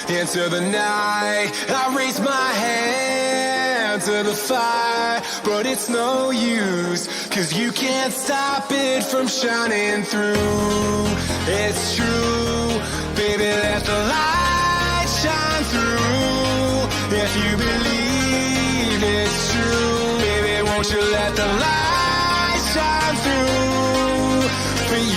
into the night. I raise my hand to the fire, but it's no use, 'cause you can't stop it from shining through. It's true, baby, let the light shine through. If you believe it's true, baby, won't you let the light shine through for you.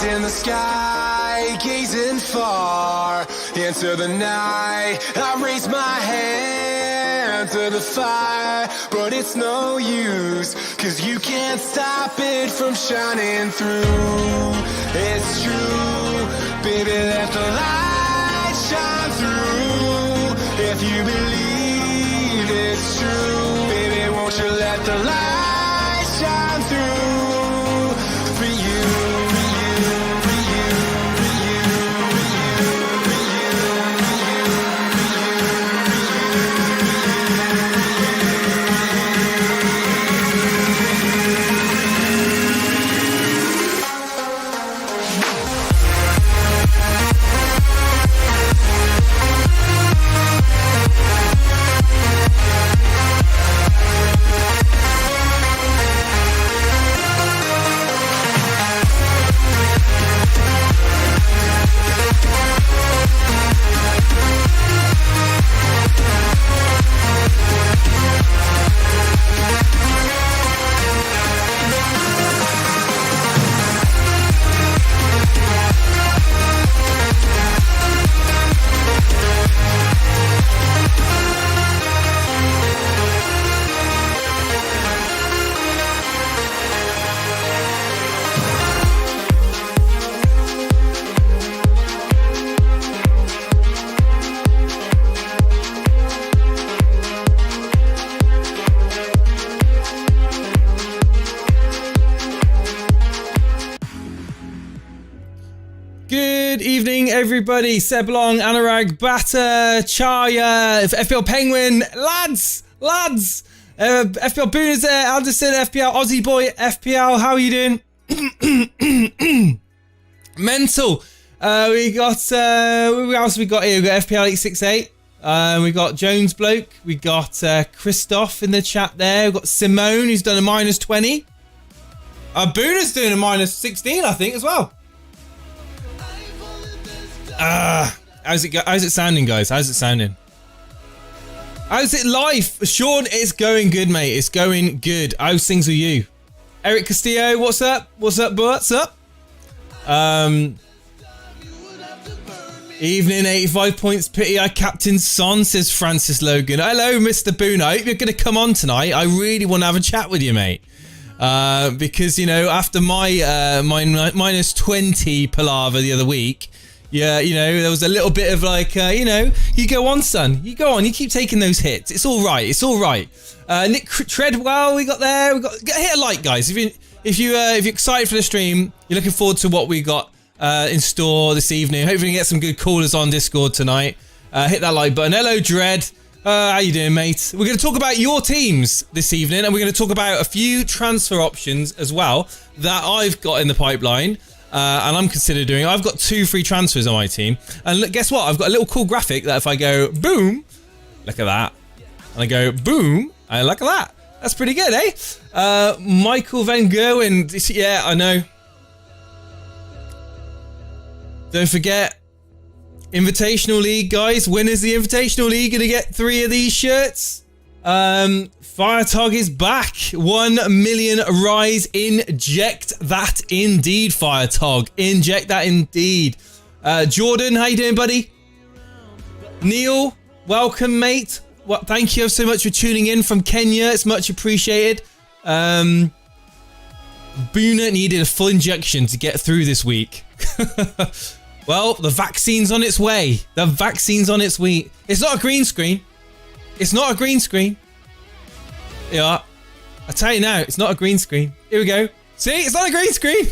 In the sky, gazing far into the night. I raise my hand to the fire, but it's no use, 'cause you can't stop it from shining through. It's true, baby, let the light shine through. If you believe it's true, baby, won't you let the light shine through for you. Good evening, everybody. Seblong, Anurag, Batter, Chaya, FPL Penguin, lads, FPL Boone is there, Anderson, FPL Aussie Boy, FPL. How are you doing? Mental. We got who else we got here? We got FPL 868. We got Jones bloke. We got Christoph in the chat there. We got Simone, who's done a -20. Boone is doing a -16, I think, as well. How's it sounding, guys? How's it sounding? How's it live? Sean, it's going good, mate. It's going good. How's things with you? Eric Castillo, what's up? What's up, what's up? Evening, 85 points. Pity I captain Son, says Francis Logan. Hello, Mr. Boone. I hope you're going to come on tonight. I really want to have a chat with you, mate. Because, you know, after my -20 palaver the other week, Yeah, you know, there was a little bit of like, you know, you go on, son. You go on. You keep taking those hits. It's all right. It's all right. Nick Treadwell, we got there. Hit a like, guys. If you're excited for the stream, you're looking forward to what we got in store this evening. Hopefully, we can get some good callers on Discord tonight. Hit that like button. Hello, Dread. How you doing, mate? We're going to talk about your teams this evening, and we're going to talk about a few transfer options as well that I've got in the pipeline. And I'm considering doing. I've got 2 free transfers on my team, and look, guess what? I've got a little cool graphic that if I go boom, look at that, and I go boom, and look at that. That's pretty good, eh? Michael Van Gerwen, yeah, I know. Don't forget, Invitational League, guys. Winners the Invitational League gonna get 3 of these shirts. Firetog is back. 1 million rise. Inject that indeed, Firetog. Inject that indeed. Jordan, how you doing, buddy? Neil, welcome, mate. Thank you so much for tuning in from Kenya. It's much appreciated. Boona needed a full injection to get through this week. Well, the vaccine's on its way. The vaccine's on its way. It's not a green screen. It's not a green screen. Yeah, I tell you now, it's not a green screen. Here we go. See, it's not a green screen.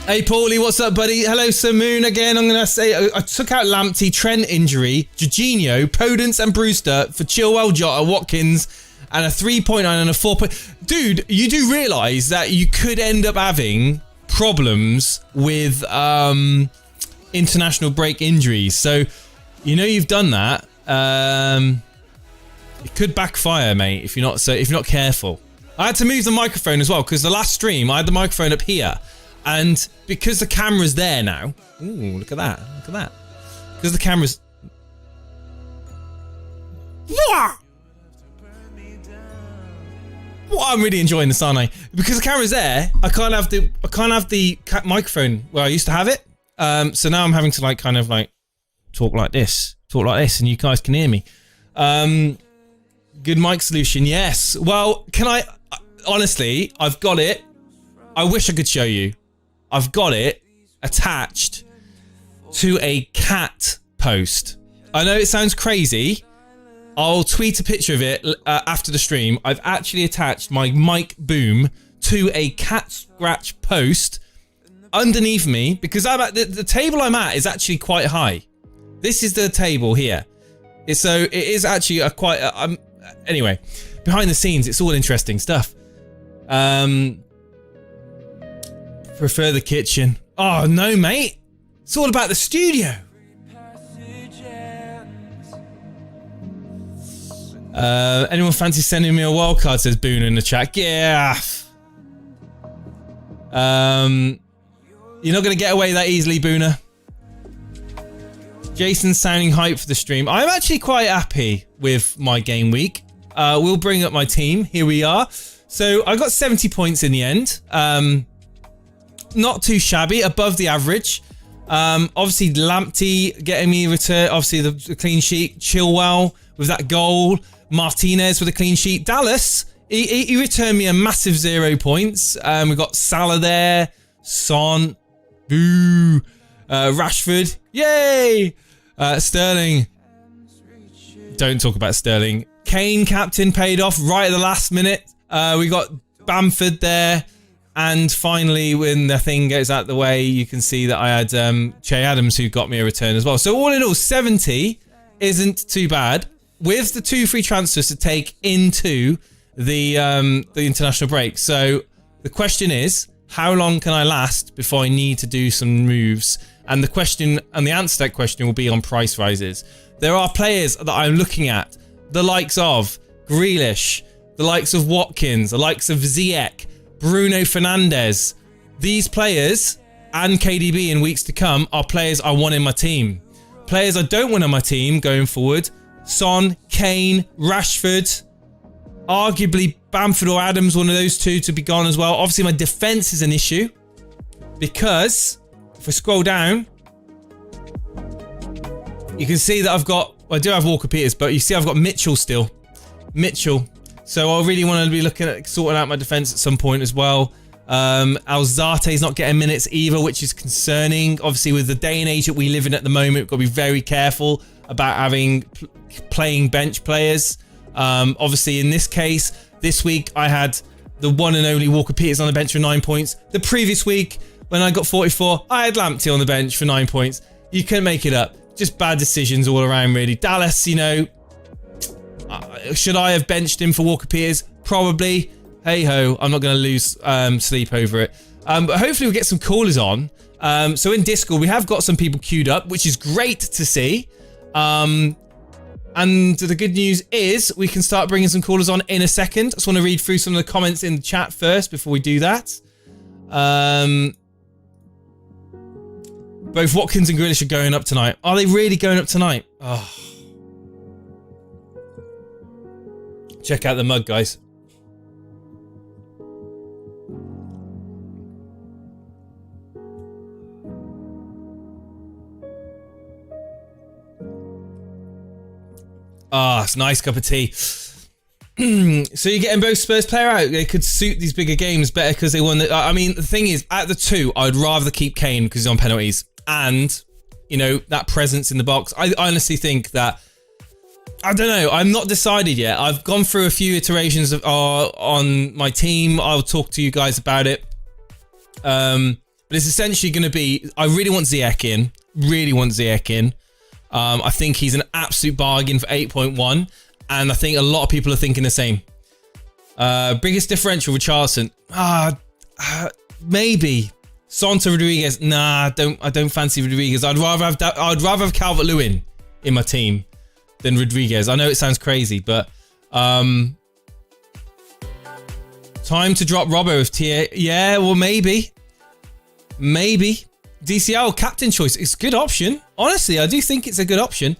Hey, Paulie, what's up, buddy? Hello, Samoon again. I'm gonna say I took out Lamptey, Trent injury, Jorginho, Podence, and Brewster for Chilwell, Jota, Watkins, and a 3.9 and a 4. Dude, you do realise that you could end up having problems with international break injuries. So, you know you've done that. It could backfire, mate, if you're not careful. I had to move the microphone as well because the last stream I had the microphone up here, and because the camera's there now. Ooh, look at that! Look at that! Because the camera's. What? Well, I'm really enjoying this, aren't I? Because the camera's there, I can't have the microphone where I used to have it. So now I'm having to like kind of like talk like this, and you guys can hear me. Good mic solution, yes. Well, can I? Honestly, I've got it. I wish I could show you. I've got it attached to a cat post. I know it sounds crazy. I'll tweet a picture of it after the stream. I've actually attached my mic boom to a cat scratch post underneath me because I'm at the table I'm at is actually quite high. This is the table here. So it is actually a quite. Anyway, behind the scenes, it's all interesting stuff. Prefer the kitchen. Oh no, mate. It's all about the studio. Anyone fancy sending me a wildcard, says Boone in the chat. Yeah. You're not going to get away that easily, Booner. Jason's sounding hype for the stream. I'm actually quite happy with my game week. We'll bring up my team. Here we are. So I got 70 points in the end. Not too shabby, above the average. Obviously, Lamptey getting me a return. Obviously, the clean sheet. Chilwell with that goal. Martinez with a clean sheet. Dallas, he returned me a massive 0 points. We've got Salah there. Son. Boo. Rashford. Yay. Sterling. Don't talk about Sterling. Kane, captain, paid off right at the last minute. We got Bamford there. And finally, when the thing goes out the way, you can see that I had Che Adams who got me a return as well. So all in all, 70 isn't too bad. With the 2 free transfers to take into the international break. So the question is, how long can I last before I need to do some moves? And the question and the answer to that question will be on price rises. There are players that I'm looking at, the likes of Grealish, the likes of Watkins, the likes of Ziyech, Bruno Fernandes. These players and KDB in weeks to come are players I want in my team. Players I don't want on my team going forward, Son, Kane, Rashford, arguably Bamford or Adams, one of those two to be gone as well. Obviously my defence is an issue because if I scroll down, you can see that I do have Walker Peters, but you see I've got Mitchell still. Mitchell. So I really want to be looking at sorting out my defence at some point as well. Alzate's not getting minutes either, which is concerning. Obviously, with the day and age that we live in at the moment, we've got to be very careful about playing bench players. Obviously, in this case, this week I had the one and only Walker Peters on the bench for 9 points. The previous week, when I got 44, I had Lamptey on the bench for 9 points. You couldn't make it up. Just bad decisions all around, really. Dallas, you know, should I have benched him for Walker Peters? Probably. Hey ho, I'm not going to lose sleep over it. But hopefully we'll get some callers on. So in Discord, we have got some people queued up, which is great to see. And the good news is we can start bringing some callers on in a second. I just want to read through some of the comments in the chat first before we do that. Both Watkins and Grealish are going up tonight. Are they really going up tonight? Oh. Check out the mug, guys. Ah, it's a nice cup of tea. So you're getting both Spurs player out. They could suit these bigger games better because they won. I mean, the thing is, at the 2, I'd rather keep Kane because he's on penalties. And, you know, that presence in the box. I honestly think that... I don't know. I'm not decided yet. I've gone through a few iterations on my team. I'll talk to you guys about it. But it's essentially going to be... I really want Ziyech in. Really want Ziyech in. I think he's an absolute bargain for 8.1. And I think a lot of people are thinking the same. Biggest differential with Charleston? Maybe. Son to Rodriguez? Nah, I don't fancy Rodriguez. I'd rather have Calvert-Lewin in my team than Rodriguez. I know it sounds crazy, but time to drop Robbo with thier. Yeah, well, maybe. DCL captain choice. It's a good option. Honestly, I do think it's a good option.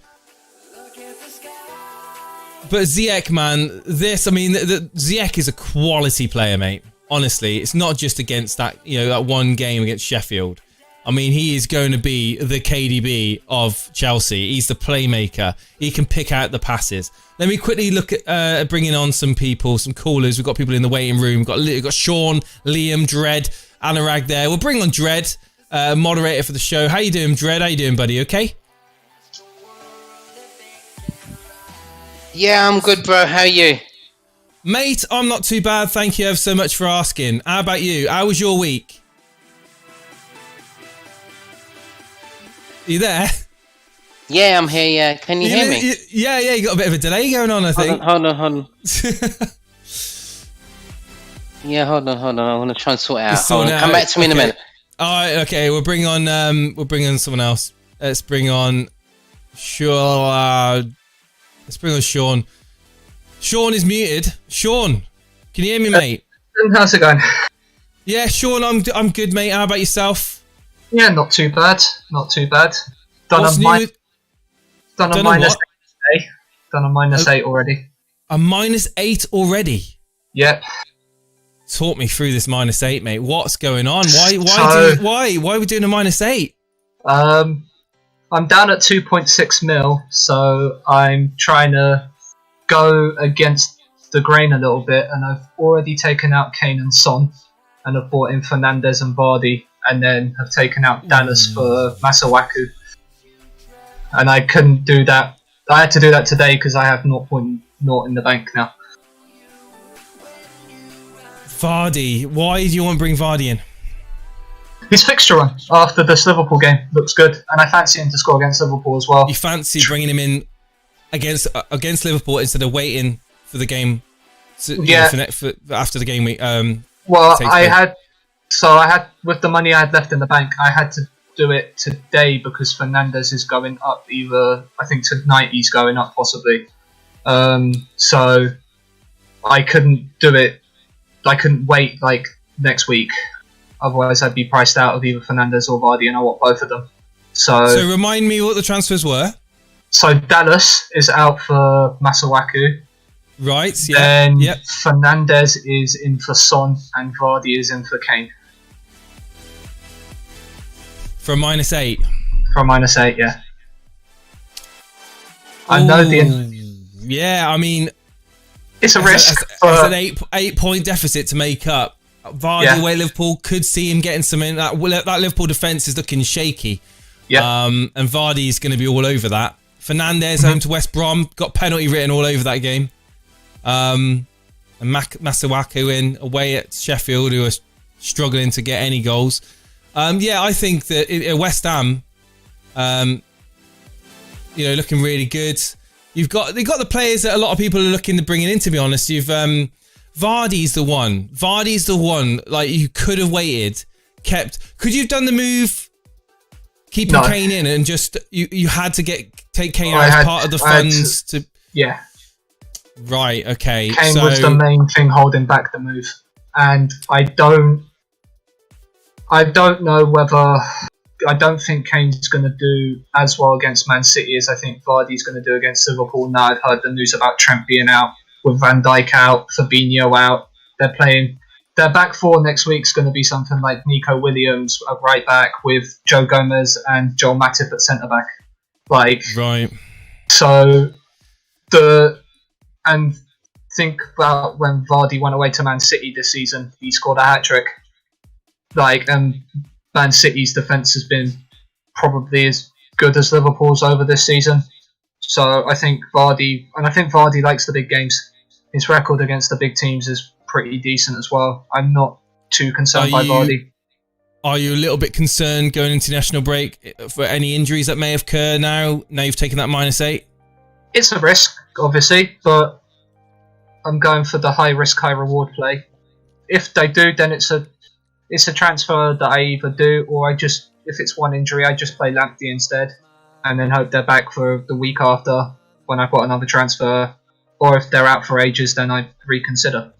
But Ziyech, man, Ziyech is a quality player, mate. Honestly, it's not just against that, you know, that one game against Sheffield. I mean, he is going to be the KDB of Chelsea. He's the playmaker. He can pick out the passes. Let me quickly look at bringing on some people, some callers. We've got people in the waiting room. We've got Sean, Liam, Dread, Anurag there. We'll bring on Dread, moderator for the show. How you doing, Dread? How you doing, buddy? Okay? Yeah, I'm good, bro. How are you? Mate, I'm not too bad. Thank you ever so much for asking. How about you? How was your week? You there? Yeah, I'm here, yeah. Can you hear me? Yeah, you got a bit of a delay going on, I think. Hold on. Yeah, hold on. I want to try and sort it out. Come back to me in a minute. Alright, okay, we'll bring on someone else. Let's bring on Sean. Sean is muted. Sean, can you hear me, mate? How's it going? Yeah, Sean, I'm good, mate. How about yourself? Yeah, not too bad. Done a minus 8 today. Done a minus 8 already. A minus 8 already? Yep. Talk me through this minus 8, mate. What's going on? Why are we doing a minus 8? I'm down at 2.6 mil, so I'm trying to go against the grain a little bit, and I've already taken out Kane and Son, and I've bought in Fernandes and Vardy, and then have taken out Dallas for Masuaku. And I couldn't do that. I had to do that today because I have 0.0 in the bank now. Vardy, why do you want to bring Vardy in? His fixture run after this Liverpool game looks good, and I fancy him to score against Liverpool as well. You fancy bringing him in against Liverpool instead of waiting for the game? For after the game week. Well, I had with the money I had left in the bank, I had to do it today because Fernandes is going up. I think tonight he's going up possibly. So I couldn't do it. I couldn't wait like next week. Otherwise, I'd be priced out of either Fernandes or Vardy, and I want both of them. So remind me what the transfers were. So Dallas is out for Masuaku. Right. Yeah. Then Fernandes is in for Son, and Vardy is in for Kane. For a minus 8. For a minus 8, yeah. I know Yeah, I mean, it's a risk. It's an 8 point deficit to make up. Vardy away at Liverpool, could see him getting some in. That Liverpool defence is looking shaky. Yeah. And Vardy's going to be all over that. Fernandes home to West Brom, got penalty written all over that game. And Masuaku in away at Sheffield, who are struggling to get any goals. I think that West Ham, looking really good. They've got the players that a lot of people are looking to bring in. To be honest, Vardy's the one. Like, you could have waited, could you have done the move, keeping Kane in, and just you had to take Kane out as part of the funds to. Yeah. Right. Okay. Kane was the main thing holding back the move, and I don't know whether. I don't think Kane's going to do as well against Man City as I think Vardy's going to do against Liverpool. Now I've heard the news about Trent being out, with Van Dijk out, Fabinho out. They're playing. Their back four next week's going to be something like Nico Williams at right back, with Joe Gomez and Joel Matip at centre back. Right. So and think about when Vardy went away to Man City this season. He scored a hat-trick. Man City's defence has been probably as good as Liverpool's over this season. So I think Vardy likes the big games. His record against the big teams is pretty decent as well. I'm not too concerned by Vardy. Are you a little bit concerned going into national break for any injuries that may occur now you've taken that -8? It's a risk, obviously, but I'm going for the high risk, high reward play. If they do, then it's a transfer that I either do, or if it's one injury, I just play Lamptey instead, and then hope they're back for the week after when I've got another transfer. Or if they're out for ages, then I reconsider.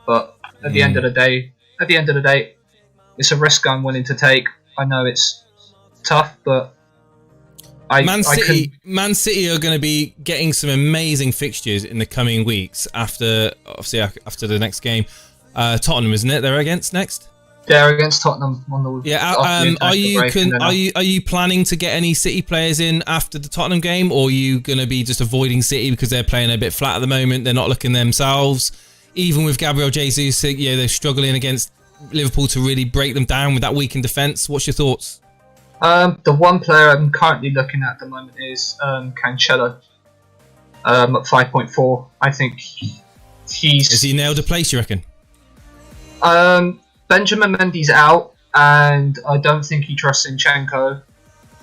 But at the end of the day, it's a risk I'm willing to take. I know it's tough, but Man City are going to be getting some amazing fixtures in the coming weeks after the next game. Tottenham, isn't it? They're against next. They're against Tottenham on the. Are you planning to get any City players in after the Tottenham game, or are you going to be just avoiding City because they're playing a bit flat at the moment? They're not looking themselves. Even with Gabriel Jesus, they're struggling against Liverpool to really break them down with that weakened defence. What's your thoughts? The one player I'm currently looking at the moment is Cancelo at 5.4. I think Has he nailed a place, you reckon? Benjamin Mendy's out, and I don't think he trusts Zinchenko.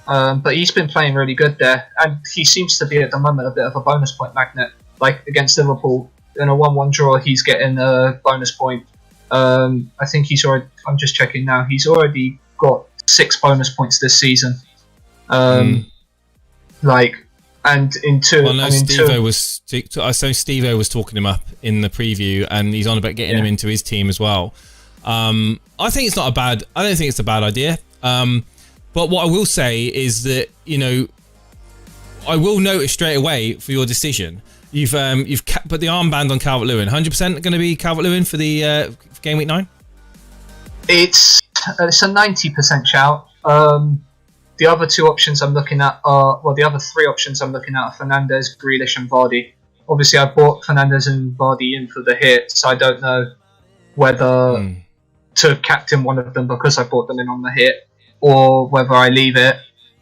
But he's been playing really good there, and he seems to be at the moment a bit of a bonus point magnet. Like against Liverpool, in a 1-1 draw, he's getting a bonus point. I think I'm just checking now. He's already got 6 bonus points this season. And in two. Well, no, Steve-O was talking him up in the preview, and he's on about getting him into his team as well. I don't think it's a bad idea. But what I will say is that, I will notice straight away for your decision, you've put the armband on Calvert-Lewin. 100% going to be Calvert-Lewin for the game week 9. It's a 90% shout. The other 3 options I'm looking at are Fernandes, Grealish, and Vardy. Obviously, I bought Fernandes and Vardy in for the hit, so I don't know whether to captain one of them because I bought them in on the hit, or whether I leave it.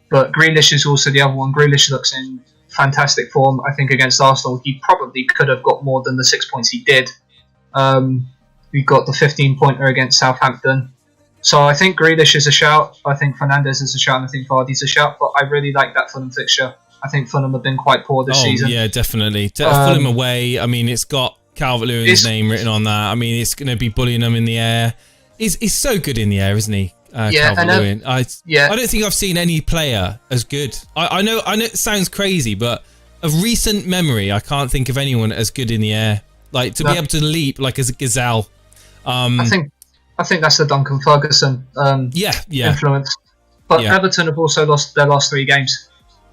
But Grealish is also the other one. Grealish looks in fantastic form. I think against Arsenal, he probably could have got more than the 6 points he did. We got the 15-pointer against Southampton. So I think Grealish is a shout. I think Fernandes is a shout. And I think Vardy's a shout. But I really like that Fulham fixture. I think Fulham have been quite poor this season. Yeah, definitely. Fulham away. I mean, it's got Calvert-Lewin's name written on that. I mean, it's going to be bullying them in the air. He's so good in the air, isn't he? Calvert-Lewin. I don't think I've seen any player as good. I know it sounds crazy, but of recent memory, I can't think of anyone as good in the air. Like to be able to leap like as a gazelle. I think that's the Duncan Ferguson influence. But Everton have also lost their last 3 games,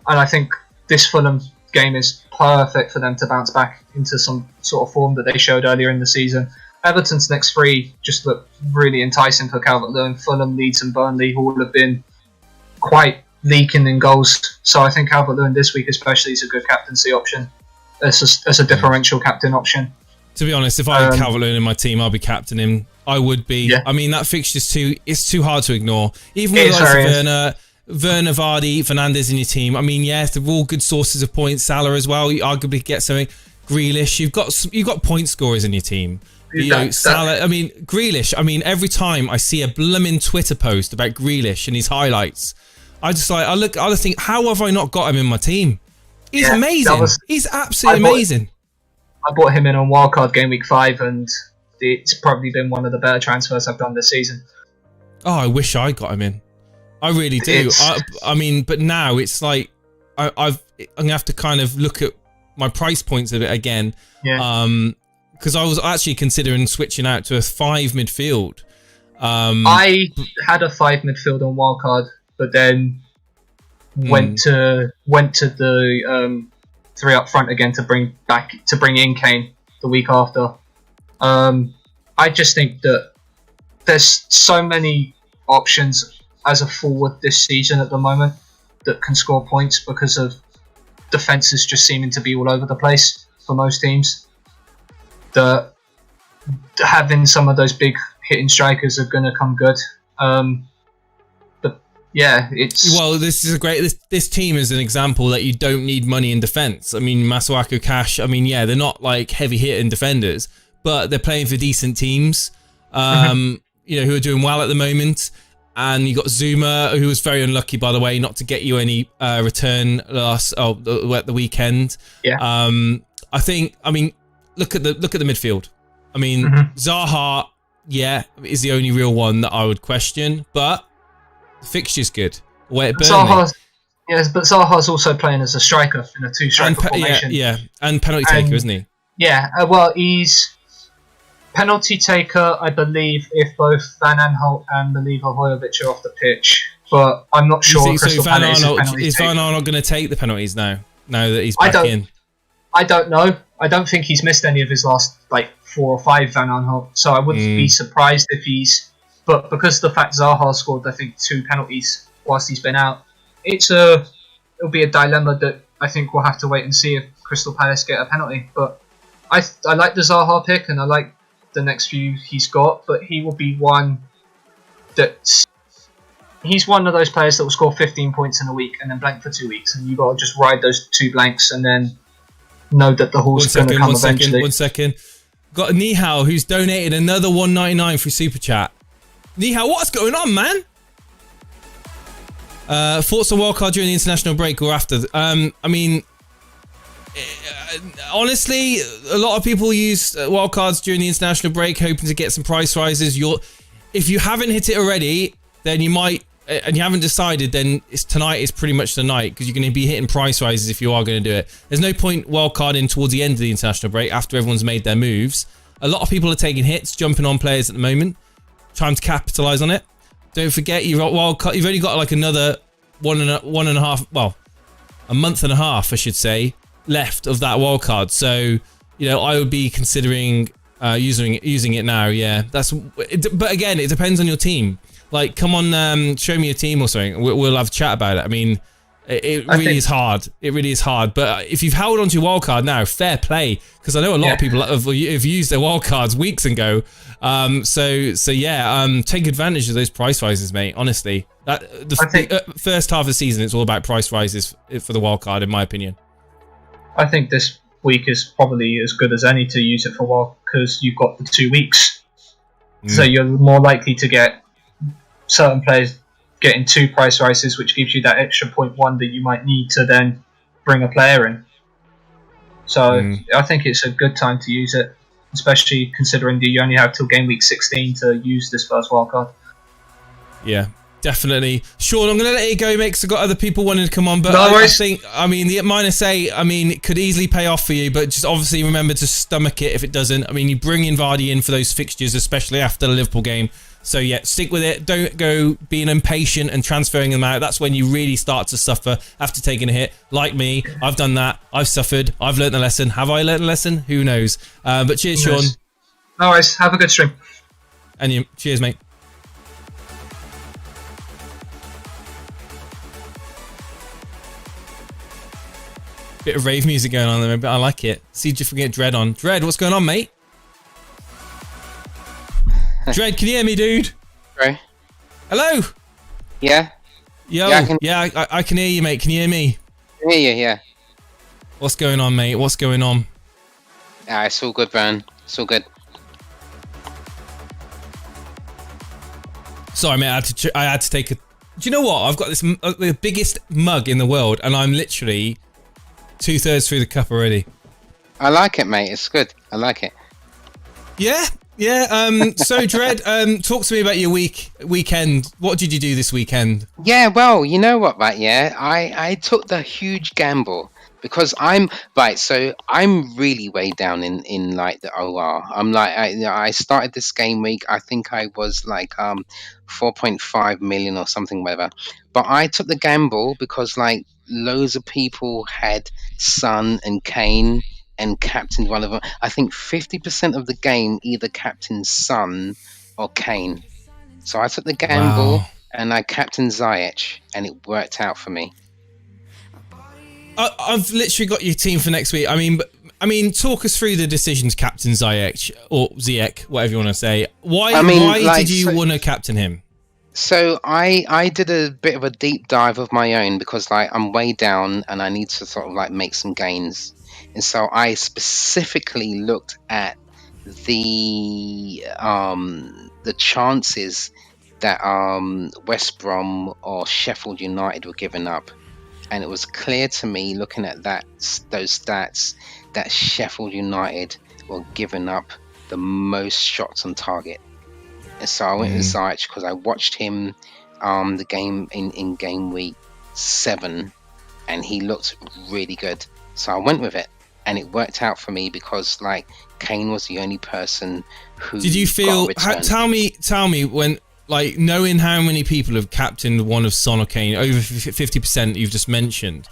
and I think this Fulham game is perfect for them to bounce back into some sort of form that they showed earlier in the season. Everton's next 3 just look really enticing for Calvert-Lewin. Fulham, Leeds and Burnley all have been quite leaking in goals. So I think Calvert-Lewin this week especially is a good captaincy option. As a differential captain option. To be honest, if I had Calvert-Lewin in my team, I'll be captaining him I would be. Yeah. I mean, that fixture's too hard to ignore. Even with guys Werner, Vardy, Fernandes in your team. I mean, yes, they're all good sources of points. Salah as well. You arguably get something. Grealish. You've got point scorers in your team. Salah. I mean, Grealish. I mean, every time I see a blooming Twitter post about Grealish and his highlights, I think, how have I not got him in my team? He's amazing. He's absolutely amazing. I bought him in on wildcard game week 5, and it's probably been one of the better transfers I've done this season. Oh, I wish I got him in. I really do. I mean, but now it's like I'm gonna have to kind of look at my price points of it again. Yeah. Because I was actually considering switching out to a 5 midfield. I had a 5 midfield on wildcard, but then went to the 3 up front again to bring in Kane the week after. I just think that there's so many options as a forward this season at the moment that can score points because of defenses just seeming to be all over the place for most teams. That having some of those big hitting strikers are going to come good. But yeah, it's... Well, this is a great... This team is an example that you don't need money in defence. I mean, Masuaku, Cash, I mean, yeah, they're not like heavy hitting defenders, but they're playing for decent teams, who are doing well at the moment. And you got Zuma, who was very unlucky, by the way, not to get you any return at the weekend. Yeah. I mean, look at the midfield. I mean, Zaha, is the only real one that I would question, but the fixture's good. Yes, but Zaha's also playing as a striker in a 2-striker formation. Yeah, and penalty taker, isn't he? Yeah, well, he's penalty taker, I believe, if both Van Aanholt and Milivojevic are off the pitch. But I'm not sure. Is Van Aanholt going to take the penalties now that he's back in? I don't know. I don't think he's missed any of his last 4 or 5 Van Aanholt, so I wouldn't be surprised if he's. But because the fact Zaha scored, I think, 2 penalties whilst he's been out, it'll be a dilemma that I think we'll have to wait and see if Crystal Palace get a penalty. But I like the Zaha pick, and I like the next few he's got, but he will be one he's one of those players that will score 15 points in a week and then blank for 2 weeks, and you've got to just ride those 2 blanks and then know that the horse is going to come eventually. One second. Got Nihal, who's donated another $1.99 through Super Chat. Nihal, what's going on, man? Thoughts on wildcard during the international break or after? I mean, honestly, a lot of people use wildcards during the international break, hoping to get some price rises. If you haven't hit it already, then you might, and you haven't decided, then tonight is pretty much the night, because you're going to be hitting price rises if you are going to do it. There's no point wildcarding towards the end of the international break after everyone's made their moves. A lot of people are taking hits, jumping on players at the moment, trying to capitalise on it. Don't forget, you've only got like another a month and a half, I should say, left of that wildcard. So, I would be considering using it now. Yeah, but again, it depends on your team. Like, come on, show me your team or something. We'll have a chat about it. I mean, it really is hard. It really is hard. But if you've held onto your wildcard now, fair play, because I know a lot of people have used their wildcards weeks ago. Take advantage of those price rises, mate. Honestly, the first half of the season, it's all about price rises for the wildcard, in my opinion. I think this week is probably as good as any to use it for wild, because you've got the 2 weeks, so you're more likely to get certain players getting 2 price rises, which gives you that extra 0.1 that you might need to then bring a player in. So I think it's a good time to use it, especially considering that you only have till game week 16 to use this first wildcard. Yeah, definitely. Sean, I'm going to let you go, mate, because I've got other people wanting to come on. But I think, the -8, it could easily pay off for you, but just obviously remember to stomach it if it doesn't. You bring in Vardy in for those fixtures, especially after the Liverpool game. So yeah, stick with it. Don't go being impatient and transferring them out. That's when you really start to suffer after taking a hit. Like me, I've done that. I've suffered. I've learnt the lesson. Have I learnt a lesson? Who knows? But cheers, Sean. No worries. Have a good stream. And you. Cheers, mate. Bit of rave music going on there, but I like it. See, just forget Dread on. Dread, what's going on, mate? Dread, can you hear me, dude? Right. Hello? Yeah? Yo, I can hear you, mate. Can you hear me? I hear you, yeah. What's going on, mate? What's going on? It's all good, man. It's all good. Sorry, mate. I had to take a... Do you know what? I've got this the biggest mug in the world, and I'm literally 2/3 through the cup already. I like it, mate. It's good. I like it. Yeah. So, Dread, talk to me about your weekend. What did you do this weekend? Yeah, well, you know what, right? Yeah, I took the huge gamble because I'm right. So I'm really way down in like the OR. I'm like, I started this game week. I think I was like 4.5 million or something, whatever. But I took the gamble because like loads of people had Son and Kane and captained one of them. I think 50% of the game either captained Son or Kane. So I took the gamble and I captained Ziyech, and it worked out for me. I've literally got your team for next week. I mean, talk us through the decisions, Captain Ziyech or Ziyech, whatever you want to say. Why did you want to captain him? So I did a bit of a deep dive of my own because like I'm way down and I need to sort of like make some gains. And so I specifically looked at the chances that West Brom or Sheffield United were giving up, and it was clear to me looking at those stats that Sheffield United were giving up the most shots on target. And so I went with Ziyech because I watched him the game in game week 7, and he looked really good. So I went with it. And it worked out for me because, like, Kane was the only person who. Did you feel? Tell me when, like, knowing how many people have captained one of Son or Kane, over 50% you've just mentioned.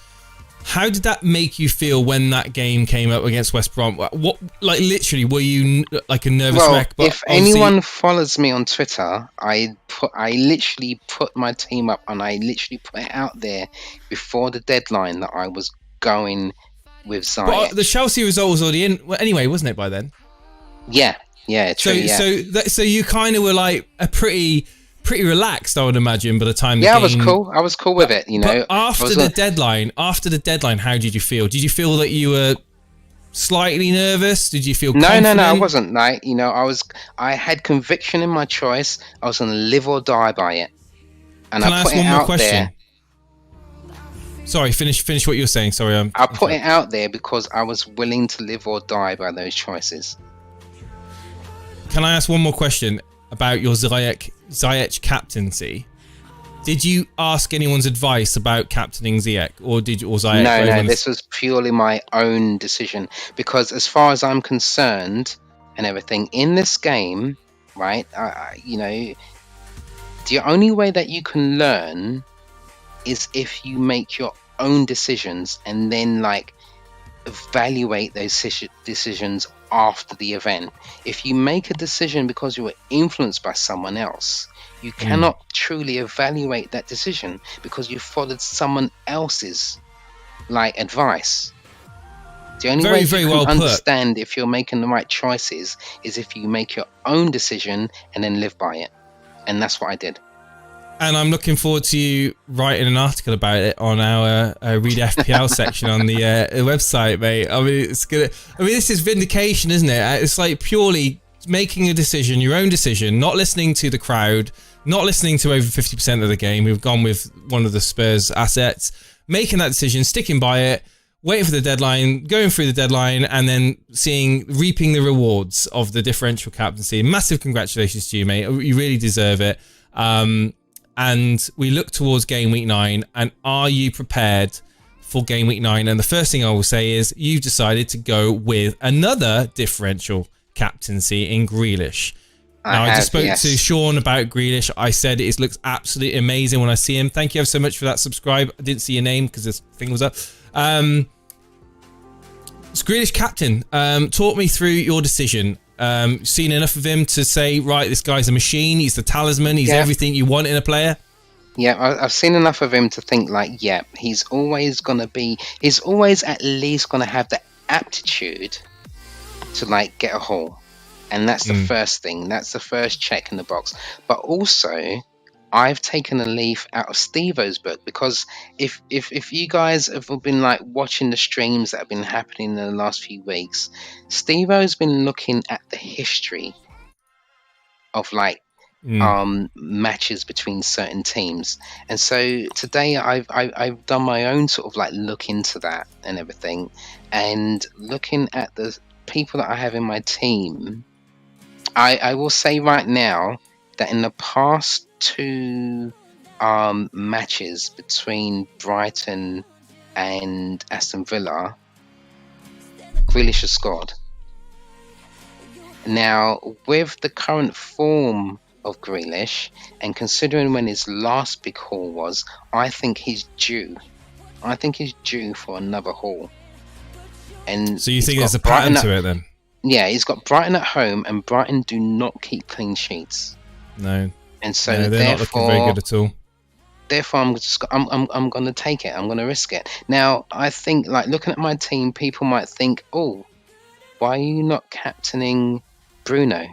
How did that make you feel when that game came up against West Brom? What, like, literally, were you like a nervous wreck? But if anyone follows me on Twitter, I literally put my team up, and I literally put it out there before the deadline that I was going with Ziyech. But the Chelsea result was already in anyway, wasn't it, by then? Yeah, true. So you kind of were like a pretty relaxed, I would imagine, by the time. I was cool. I was cool with it, you know. But after the deadline, how did you feel? Did you feel that you were slightly nervous? Did you feel confident? No, I wasn't. Like, you know, I had conviction in my choice. I was going to live or die by it, and I put it out there. Sorry, finish what you were saying. Sorry, I put it out there because I was willing to live or die by those choices. Can I ask one more question about your Ziyech captaincy? Did you ask anyone's advice about captaining Ziyech, or Ziyech? No, this was purely my own decision because, as far as I'm concerned, and everything in this game, right? You know, the only way that you can learn is if you make your own decisions and then like evaluate those decisions after the event. If you make a decision because you were influenced by someone else, you cannot truly evaluate that decision because you followed someone else's like advice. The only way you can understand if you're making the right choices is if you make your own decision and then live by it. And that's what I did. And I'm looking forward to you writing an article about it on our Read FPL section on the website, mate. I mean, it's good. I mean, this is vindication, isn't it? It's like purely making a decision, your own decision, not listening to the crowd, not listening to over 50% of the game who've gone with one of the Spurs assets, making that decision, sticking by it, waiting for the deadline, going through the deadline, and then reaping the rewards of the differential captaincy. Massive congratulations to you, mate. You really deserve it. And we look towards game week 9, and are you prepared for game week 9? And the first thing I will say is you've decided to go with another differential captaincy in Grealish. Now, I just spoke to Sean about Grealish. I said it looks absolutely amazing when I see him. Thank you so much for that subscribe. I didn't see your name because this thing was up. It's Grealish captain. Talk me through your decision. Seen enough of him to say, right, this guy's a machine. He's the talisman. He's everything you want in a player. Yeah, I've seen enough of him to think like, he's always at least going to have the aptitude to like get a haul. And that's the first thing. That's the first check in the box. But also, I've taken a leaf out of Steve-O's book, because if you guys have been like watching the streams that have been happening in the last few weeks, Steve-O's been looking at the history of like matches between certain teams. And so today I've done my own sort of like look into that and everything, and looking at the people that I have in my team, I will say right now that in the past 2 matches between Brighton and Aston Villa, Grealish has scored. Now, with the current form of Grealish, and considering when his last big haul was, I think he's due. I think he's due for another haul. And so you think there's a pattern to it then? Yeah, he's got Brighton at home, and Brighton do not keep clean sheets. No. And so no, they're not looking very good at all. Therefore, I'm going to take it. I'm going to risk it. Now, I think, like, looking at my team, people might think, oh, why are you not captaining Bruno?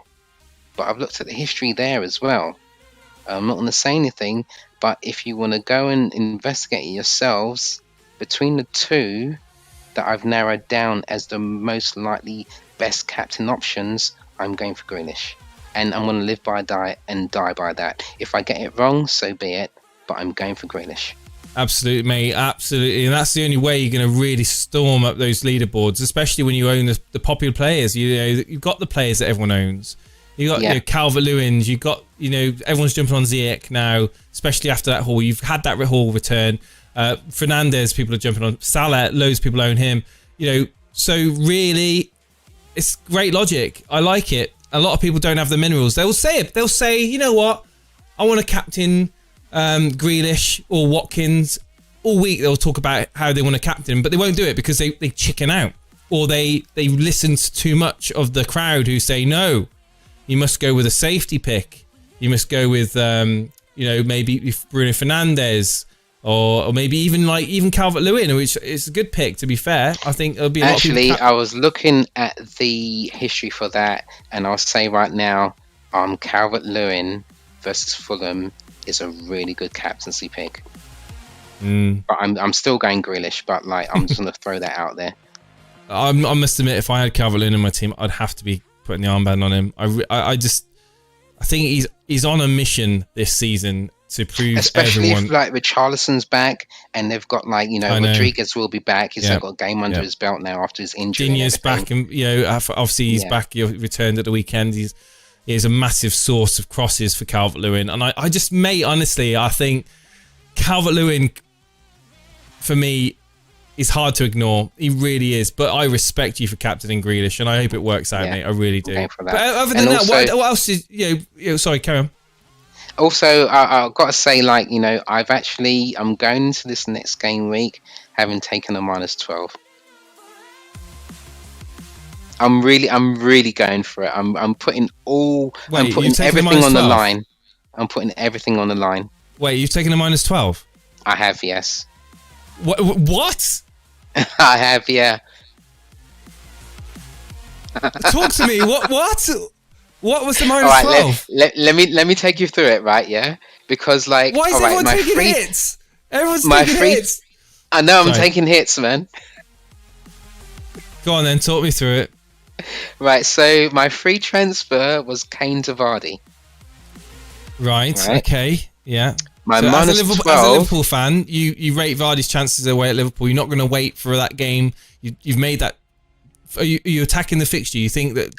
But I've looked at the history there as well. I'm not going to say anything, but if you want to go and investigate it yourselves, between the 2 that I've narrowed down as the most likely best captain options, I'm going for Grealish. And I'm going to live by die and die by that. If I get it wrong, so be it, but I'm going for Grealish. Absolutely, mate, absolutely. And that's the only way you're going to really storm up those leaderboards, especially when you own the popular players. You've got the players that everyone owns. You got Calvert-Lewins. You got everyone's jumping on Ziyech now, especially after that haul. You've had that haul return. Fernandez, people are jumping on. Salah, loads of people own him. So really, it's great logic. I like it. A lot of people don't have the minerals. They'll say it. They'll say, you know what? I want to captain Grealish or Watkins. All week they'll talk about how they want to captain, but they won't do it because they chicken out, or they listen to too much of the crowd who say no. You must go with a safety pick. You must go with maybe Bruno Fernandes, or maybe even Calvert-Lewin, which is a good pick, to be fair. I think there'll be a lot of people. I was looking at the history for that, and I'll say right now, Calvert-Lewin versus Fulham is a really good captaincy pick. But I'm still going Grealish, but like I'm just going to throw that out there. I must admit, if I had Calvert-Lewin in my team, I'd have to be putting the armband on him. I think he's on a mission this season to prove especially everyone. If like Richarlison's back, and they've got like Rodriguez will be back. He's got a game under his belt now after his injury. Dinier's back, and obviously he's back. He returned at the weekend. He is a massive source of crosses for Calvert-Lewin, and I just, mate, honestly, I think Calvert-Lewin for me is hard to ignore. He really is. But I respect you for captaining Grealish, and I hope it works out, mate. I really do. But other than that, what else is sorry, carry on. Also, I've got to say, like, I'm going into this next game week having taken a -12. I'm really going for it. I'm putting everything on the line. I'm putting everything on the line. Wait, you've taken a -12? I have, yes. What? I have, yeah. Talk to me. What was the -12? Right, let me take you through it, right? Yeah, because like, why is everyone taking hits? Everyone's taking hits. I know, I'm taking hits, man. Go on then, talk me through it. Right, so my free transfer was Kane to Vardy. Right. Okay. Yeah. My so -12. As a Liverpool fan, you rate Vardy's chances away at Liverpool. You're not going to wait for that game. You've made that. Are you attacking the fixture? You think that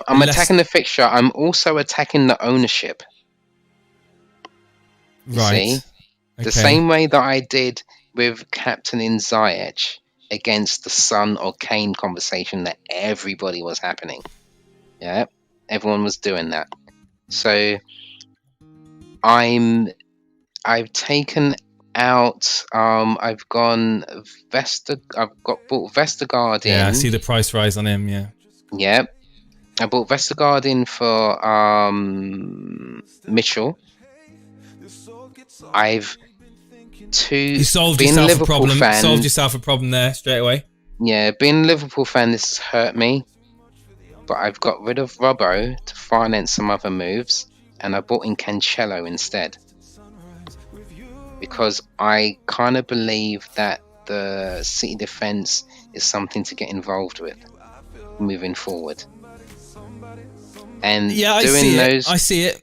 I'm attacking the fixture. I'm also attacking the ownership. Right. See? The same way that I did with captaining Ziyech against the Son or Kane conversation that everybody was happening. Yeah, everyone was doing that. So I've taken out. I've gone bought Vestergaard in. Yeah, I see the price rise on him. Yeah. Yeah, I bought Vestergaard in for Mitchell. You solved yourself a problem. Solved yourself a problem there straight away. Yeah, being a Liverpool fan, this has hurt me. but I've got rid of Robbo to finance some other moves, and I bought in Cancelo instead. Because I kind of believe that the City defense is something to get involved with moving forward. And Yeah, I see it.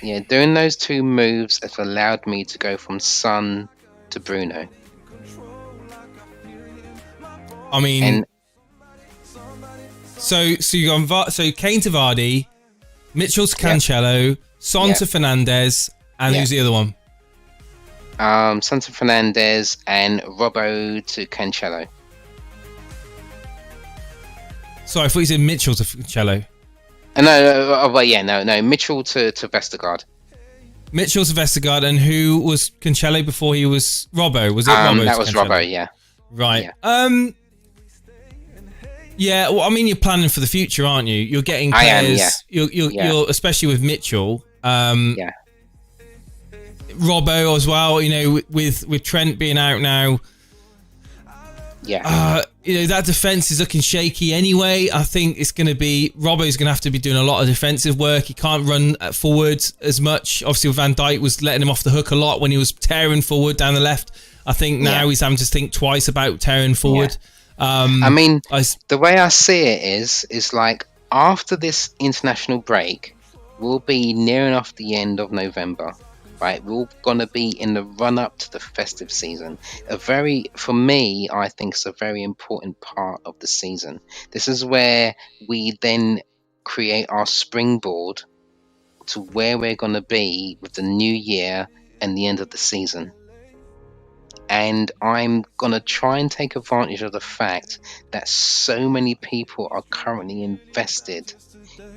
Yeah, doing those two moves have allowed me to go from Son to Bruno. I mean, so you got Kane to Vardy, Mitchell to Cancelo, Son to Fernandes, and who's the other one? Son to Fernandes and Robbo to Cancelo. Sorry, I thought you said Mitchell to Cancelo. No. Mitchell to Vestergaard. Mitchell to Vestergaard, and who was Cancelo before he was Robbo? Was it Robbo? That was Cancelo? Robbo, yeah. Right. Yeah. Yeah, well, I mean, you're planning for the future, aren't you? You're getting players. I am, yeah. You're especially with Mitchell. Yeah. Robbo as well. You know, with Trent being out now. Yeah. You know, that defense is looking shaky anyway. I think it's going to be Robbo's going to have to be doing a lot of defensive work. He can't run forward as much. Obviously, Van Dijk was letting him off the hook a lot when he was tearing forward down the left. I think now he's having to think twice about tearing forward. Yeah. I mean, the way I see it is like after this international break, we'll be near enough the end of November, right? We're going to be in the run-up to the festive season. For me, I think it's a very important part of the season. This is where we then create our springboard to where we're going to be with the new year and the end of the season. And I'm going to try and take advantage of the fact that so many people are currently invested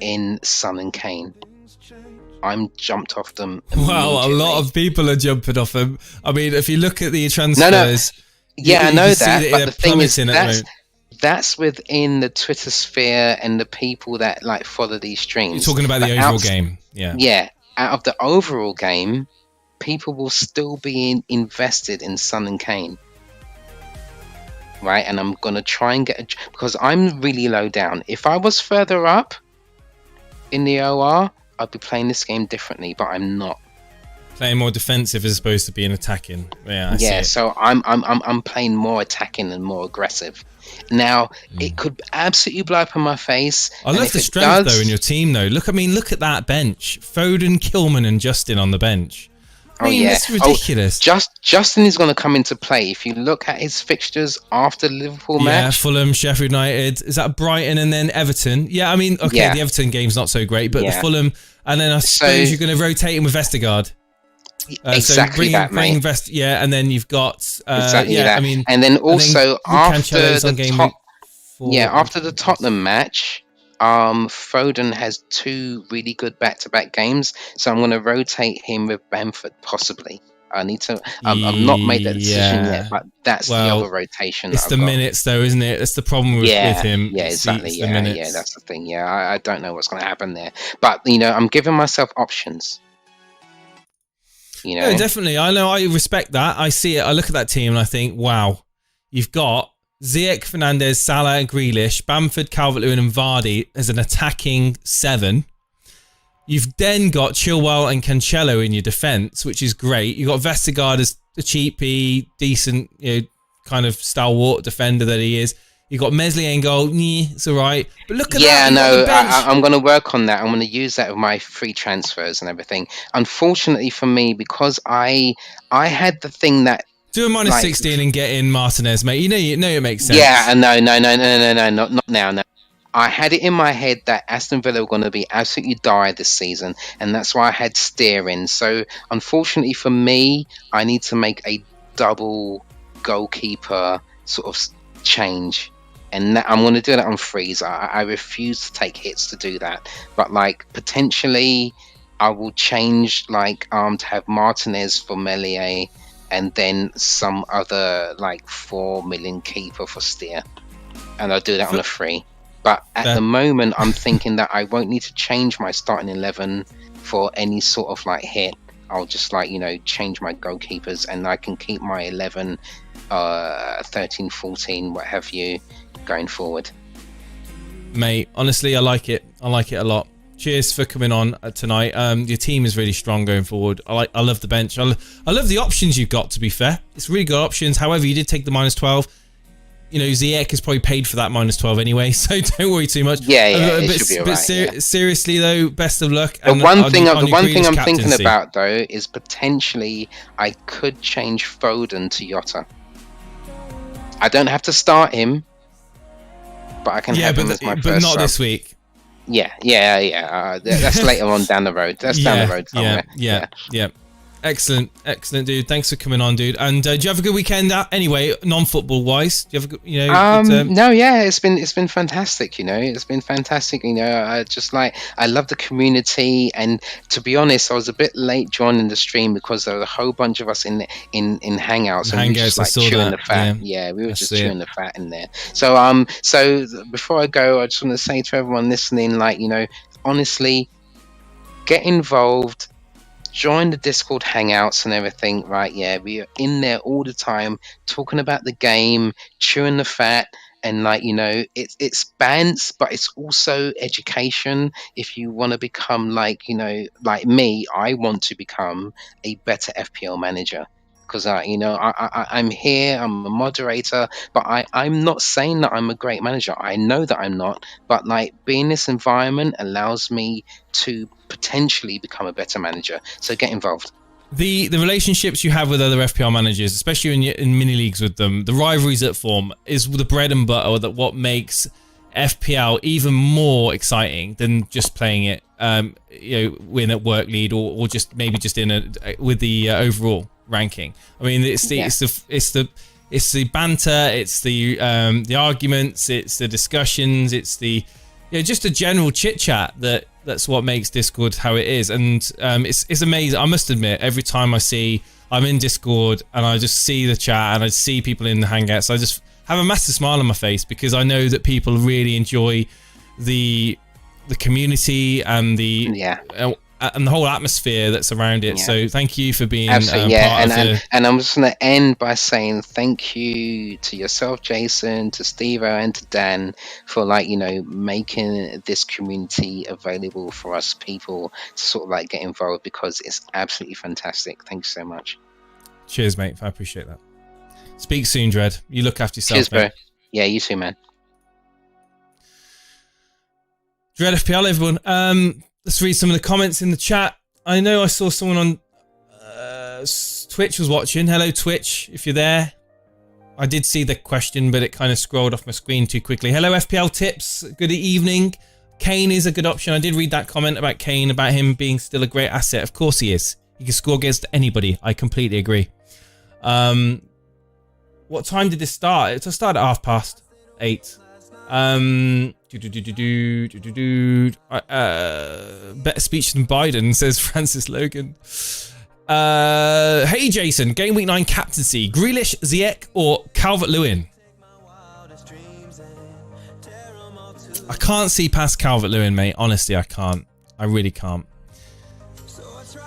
in Son and Kane. I'm jumped off them immediately. Well, a lot of people are jumping off them. I mean, if you look at the transfers... Yeah, I know that, but the thing is, that's within the Twitter sphere and the people that like follow these streams. You're talking about the overall game. Yeah. Yeah, out of the overall game... people will still be invested in Son and Kane, right? And I'm gonna try and because I'm really low down. If I was further up in the OR, I'd be playing this game differently, but I'm not. Playing more defensive as opposed to being attacking. Yeah, I see it. So I'm playing more attacking and more aggressive. Now it could absolutely blow up in my face. I love the strength though in your team though. Look at that bench: Foden, Kilman, and Justin on the bench. I mean, that's ridiculous. Justin is going to come into play. If you look at his fixtures after the Liverpool match. Yeah, Fulham, Sheffield United. Is that Brighton and then Everton? Yeah, I mean, okay, the Everton game's not so great, but the Fulham, and then I suppose you're going to rotate him with Vestergaard. Exactly so that, mate. and then you've got exactly that. I mean, and then also after after the Tottenham match. Foden has 2 really good back-to-back games, so I'm going to rotate him with Bamford, possibly. I need to. I've not made that decision yet, but that's the other rotation. It's the minutes, though, isn't it? That's the problem with him. Yeah, exactly. Yeah, that's the thing. Yeah, I don't know what's going to happen there, but I'm giving myself options. No, definitely. I know. I respect that. I see it. I look at that team and I think, wow, you've got Ziyech, Fernandes, Salah, and Grealish, Bamford, Calvert-Lewin, and Vardy as an attacking 7. You've then got Chilwell and Cancelo in your defence, which is great. You've got Vestergaard as a cheapy, decent, kind of stalwart defender that he is. You've got Meslier in goal. It's all right. But look at that. Yeah, I'm going to work on that. I'm going to use that with my free transfers and everything. Unfortunately for me, because I had the thing that do a minus 16 and get in Martinez, mate. You know it makes sense. Yeah, no, not now. No. I had it in my head that Aston Villa were going to be absolutely dire this season, and that's why I had Thier in. So, unfortunately for me, I need to make a double goalkeeper sort of change, and I'm going to do that on freeze. I refuse to take hits to do that, but potentially, I will change to have Martinez for Meslier. And then some other 4 million keeper for Thier, and I'll do that on a free. But at the moment, I'm thinking that I won't need to change my starting 11 for any sort of hit. I'll just change my goalkeepers, and I can keep my 11, 13, 14, what have you, going forward. mate. Honestly, I like it. I like it a lot. Cheers for coming on tonight. Your team is really strong going forward. I love the bench. I love the options you've got, to be fair. It's really good options. However, you did take the -12. You know, Ziyech has probably paid for that -12 anyway, so don't worry too much. It should be all right, seriously though, best of luck. The one thing I'm thinking about though is potentially I could change Foden to Jota. I don't have to start him, but I can have him as my first. But not sub. this week. Yeah. That's later on down the road. That's down the road somewhere. Yeah. Excellent, dude. Thanks for coming on, dude. And do you have a good weekend? Anyway, non-football wise, do you have a good, it's been fantastic. You know, it's been fantastic. You know, I love the community, and to be honest, I was a bit late joining the stream because there was a whole bunch of us in Hangouts, and we were just like chewing the fat. Yeah, we were just chewing the fat in there. So before I go, I just want to say to everyone listening, like, you know, honestly, get involved. Join the Discord hangouts and everything, right? Yeah, we are in there all the time talking about the game, chewing the fat, and like, you know, it's bants, but it's also education. If you want to become like, you know, like me, I want to become a better FPL manager. Because I'm here, I'm a moderator, but I'm not saying that I'm a great manager. I know that I'm not, but like being in this environment allows me to potentially become a better manager. So get involved. The relationships you have with other FPL managers, especially in mini leagues with them, the rivalries that form is the bread and butter that what makes FPL even more exciting than just playing it, win at work lead or just maybe just with the overall ranking. I mean, it's the banter, it's the arguments, it's the discussions, it's the just a general chit chat that's what makes Discord how it is, and it's amazing. I must admit, every time I'm in Discord and I just see the chat and I see people in the hangouts, I just have a massive smile on my face because I know that people really enjoy the community and and the whole atmosphere that's around it. So thank you for being part of it. And I'm just going to end by saying thank you to yourself, Jason, to Steve, and to Dan for making this community available for us people to sort of get involved, because it's absolutely fantastic. Thank you so much. Cheers, mate. I appreciate that. Speak soon, Dread. You look after yourself. Cheers, bro. Mate. Yeah, you too, man. Dread FPL, everyone. Let's read some of the comments in the chat. I know I saw someone on Twitch was watching. Hello, Twitch, if you're there. I did see the question, but it kind of scrolled off my screen too quickly. Hello, FPL Tips. Good evening. Kane is a good option. I did read that comment about Kane, about him being still a great asset. Of course he is. He can score against anybody. I completely agree. What time did this start? It started at 8:30. Better speech than Biden, says Francis Logan. Hey Jason, game week 9 captaincy, Grealish, Ziyech or Calvert-Lewin? I can't see past Calvert-Lewin, mate. Honestly, I can't. I really can't.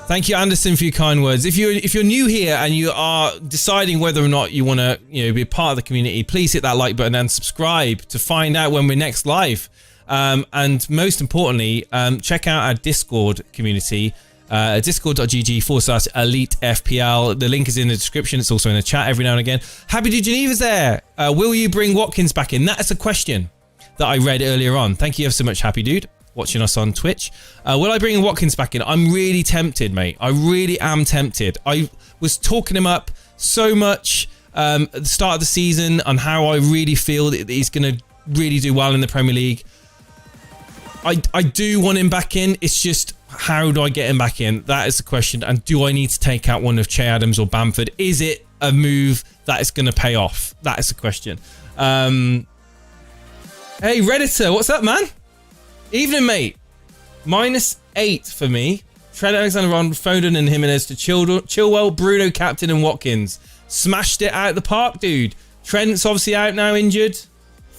Thank you, Anderson, for your kind words. If you're new here and you are deciding whether or not you want to be a part of the community, please hit that like button and subscribe to find out when we're next live. And most importantly, check out our Discord community, discord.gg/Elite FPL. The link is in the description. It's also in the chat every now and again. Happy Dude Geneva's there. Will you bring Watkins back in? That is a question that I read earlier on. Thank you ever so much, Happy Dude, watching us on Twitch. Will I bring Watkins back in? I'm really tempted, mate. I really am tempted. I was talking him up so much at the start of the season on how I really feel that he's going to really do well in the Premier League. I do want him back in. It's just, how do I get him back in? That is the question. And do I need to take out one of Che Adams or Bamford? Is it a move that is going to pay off? That is the question. Hey, Redditor, what's up, man? Evening, mate. -8 for me. Trent Alexander-Arnold, Foden and Jimenez to Chilwell, Bruno, captain and Watkins. Smashed it out the park, dude. Trent's obviously out now, injured.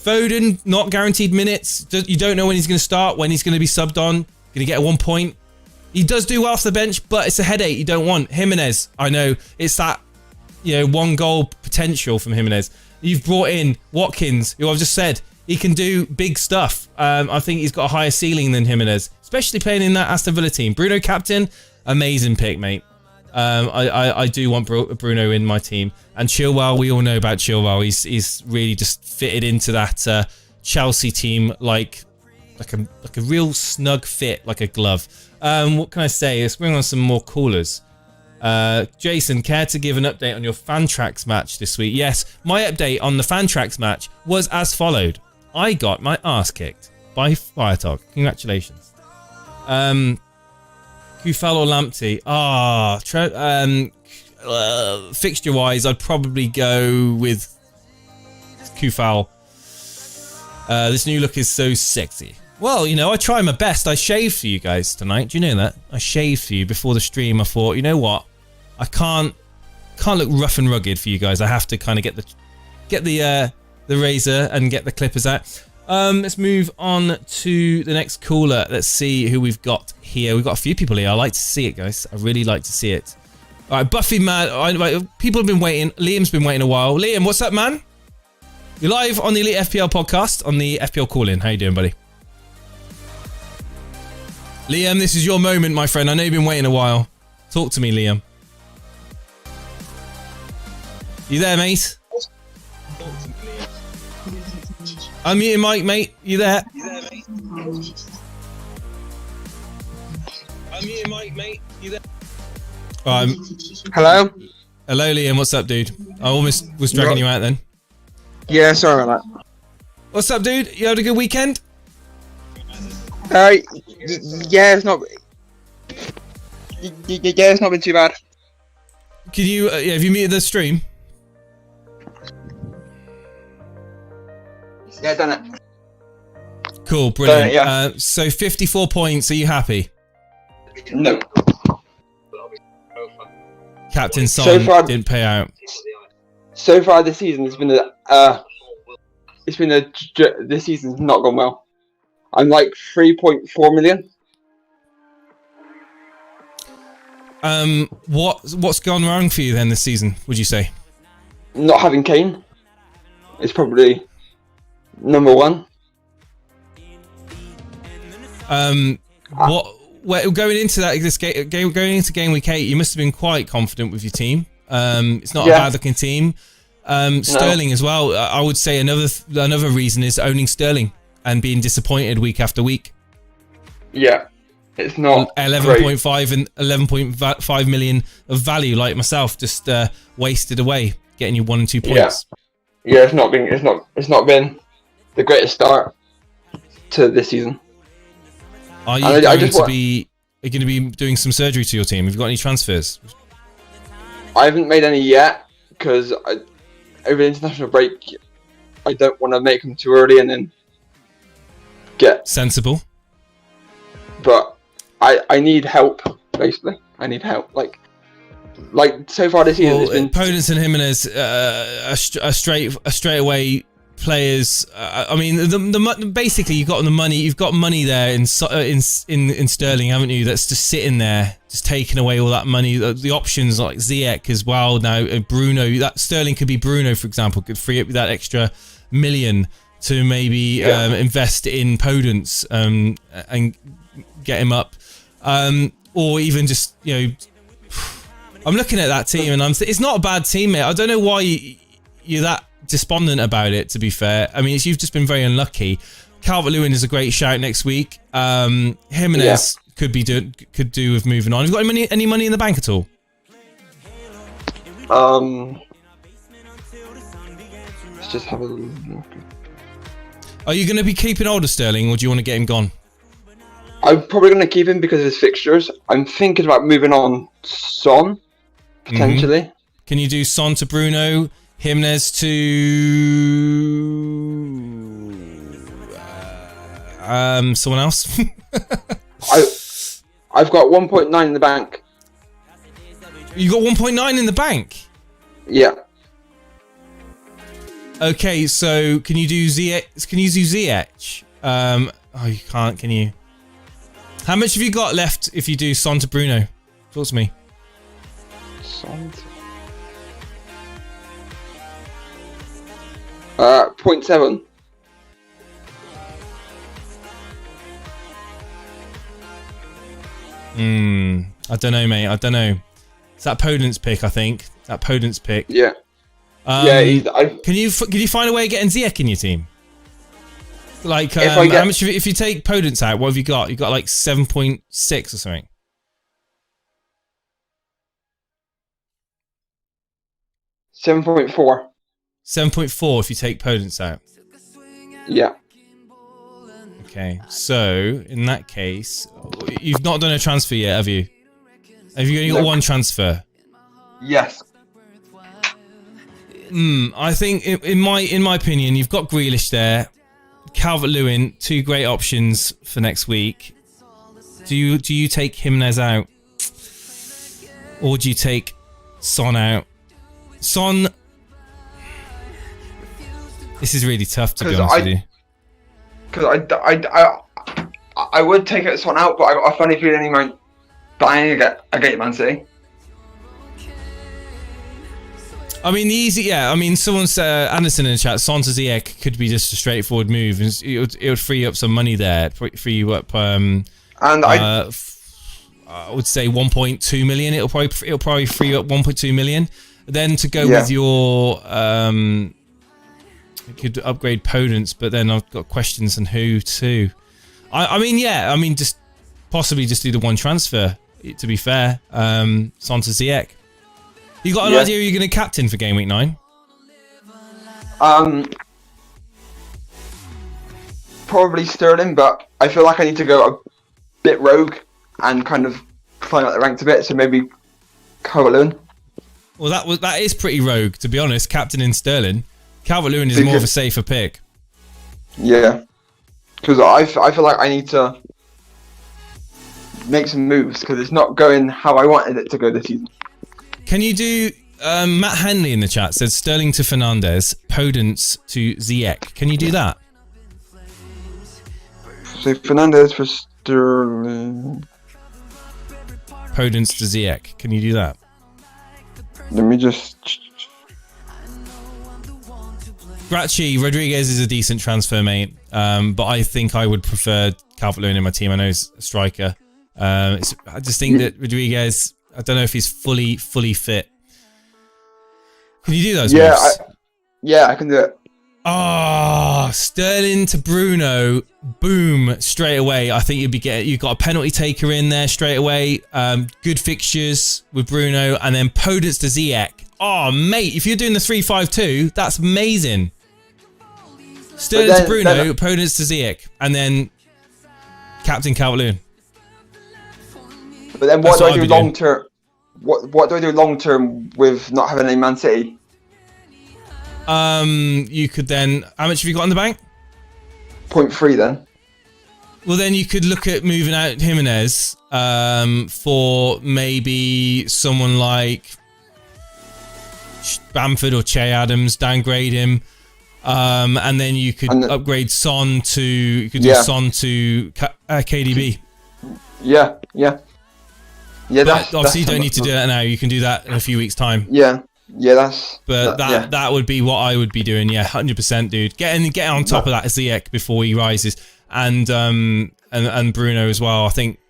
Foden, not guaranteed minutes. You don't know when he's going to start, when he's going to be subbed on. Going to get 1 point. He does do well off the bench, but it's a headache you don't want. Jimenez, I know. It's that 1 goal potential from Jimenez. You've brought in Watkins, who I've just said, he can do big stuff. I think he's got a higher ceiling than Jimenez, especially playing in that Aston Villa team. Bruno captain, amazing pick, mate. I do want Bruno in my team. And Chilwell, we all know about Chilwell. He's really just fitted into that Chelsea team like a real snug fit, like a glove. What can I say? Let's bring on some more callers. Jason, care to give an update on your Fantrax match this week? Yes, my update on the Fantrax match was as followed. I got my ass kicked by Firetog. Congratulations. Kufal or Lamptey? Fixture-wise, I'd probably go with Kufal. This new look is so sexy. Well, you know, I try my best. I shaved for you guys tonight. Do you know that? I shaved for you before the stream. I thought, you know what? I can't look rough and rugged for you guys. I have to kind of get the razor and get the clippers out. Let's move on to the next caller. Let's see who we've got here. We've got a few people here. I like to see it, guys. I really like to see it. All right, Buffy, man. People have been waiting. Liam's been waiting a while. Liam, what's up, man? You're live on the Elite FPL podcast on the FPL Call-In. How you doing, buddy? Liam, this is your moment, my friend. I know you've been waiting a while. Talk to me, Liam. You there, mate? Unmute your mic, mate. You there? Unmute your mic, mate. You there? Hello? Hello, Liam. What's up, dude? I almost was dragging you out then. Yeah, sorry about that. What's up, dude? You had a good weekend? Yeah, it's not. Yeah, it's not been too bad. Can you? Have you muted the stream? Yeah, done it. Cool, brilliant. Yeah. So 54 points. Are you happy? No. Captain Son didn't pay out. So far this season, this season's not gone well. I'm like 3.4 million. What's gone wrong for you then this season? Would you say? Not having Kane is probably number one. Going into going into Gameweek 8, you must have been quite confident with your team. It's not a bad looking team. Sterling as well. I would say another reason is owning Sterling and being disappointed week after week. Yeah, it's not 11.5 and 11.5 million of value, like myself, just wasted away, getting you 1 and 2 points. Yeah, it's not been the greatest start to this season. Are you going to be doing some surgery to your team? Have you got any transfers? I haven't made any yet because over the international break, I don't want to make them too early and then get sensible. But I need help, basically. I need help. Like so far this season, it's been opponents and Jimenez are straight away players. I mean, basically you've got the money. You've got money there in Sterling, haven't you? That's just sitting there, just taking away all that money. The options like Ziyech as well now, Bruno. That Sterling could be Bruno, for example, could free up that extra million to maybe invest in Podence and get him up, or even just I'm looking at that team and it's not a bad team, mate. I don't know why you're that despondent about it. To be fair, I mean you've just been very unlucky. Calvert-Lewin is a great shout next week. Jimenez could do with moving on. Have you got any money in the bank at all? Let's just have a look. Are you going to be keeping older Sterling, or do you want to get him gone? I'm probably going to keep him because of his fixtures. I'm thinking about moving on Son, potentially. Mm-hmm. Can you do Son to Bruno, Jimenez to someone else? I've got 1.9 in the bank. You got 1.9 in the bank? Yeah. Okay, so can you do Ziyech? Can you do Ziyech? Oh, you can't, can you? How much have you got left if you do Son to Bruno? Talk to me. Son to... 0.7. I don't know, mate. I don't know. It's that Podence pick, I think. That Podence pick. Yeah. Can you find a way of getting Ziyech in your team? Like, how much if you take Podence out, what have you got? You got like 7.6 or something. 7.4. 7.4 if you take Podence out. Yeah. Okay, so in that case, you've not done a transfer yet, have you? Have you only got one transfer? Yes. I think in my opinion, you've got Grealish there, Calvert-Lewin, two great options for next week. Do you take Jimenez out, or do you take Son out? Son. This is really tough, to be honest with you. Because I would take this one out, but I got a funny feeling he might buying a Man City. I mean, someone said, Anderson in the chat, Son to Ziyech could be just a straightforward move. It would free up some money there, free you up. And I would say 1.2 million. It'll probably free you up 1.2 million. Then to go with your, you could upgrade Podence, but then I've got questions on who too. Just possibly just do the one transfer. To be fair, Son to Ziyech. You got an idea who you're going to captain for Game Week 9? Probably Sterling, but I feel like I need to go a bit rogue and kind of climb up the ranks a bit. So maybe Calvert-Lewin. Well, that is pretty rogue, to be honest. Captain in Sterling. Calvert-Lewin is more of a safer pick. Yeah, because I feel like I need to make some moves because it's not going how I wanted it to go this season. Can you do... Matt Henley in the chat said Sterling to Fernandes, Podence to Ziyech. Can you do that? So Fernandes for Sterling... Podence to Ziyech. Can you do that? Let me just... Grachi, Rodriguez is a decent transfer, mate. But I think I would prefer Calvert-Lewin in my team. I know he's a striker. I just think that Rodriguez... I don't know if he's fully fit. Can you do those moves? I can do it. Sterling to Bruno, boom, straight away. I think you've got a penalty taker in there straight away. Good fixtures with Bruno, and then Podence to Ziyech. Oh, mate, if you're doing the 3-5-2, that's amazing. Sterling to Bruno, Podence to Ziyech, and then Captain Calvert-Lewin. But then what do I do long term? What do I do long term with not having any Man City? You could then... How much have you got in the bank? 0.3 then. Well, then you could look at moving out Jimenez for maybe someone like Bamford or Che Adams, downgrade him. And then you could upgrade Son to... You could do Son to KDB. Yeah. But obviously you don't need to do that now. You can do that in a few weeks' time. Yeah, that would be what I would be doing. Yeah, 100%, dude. Get on top of that Ziyech before he rises, and Bruno as well. I think,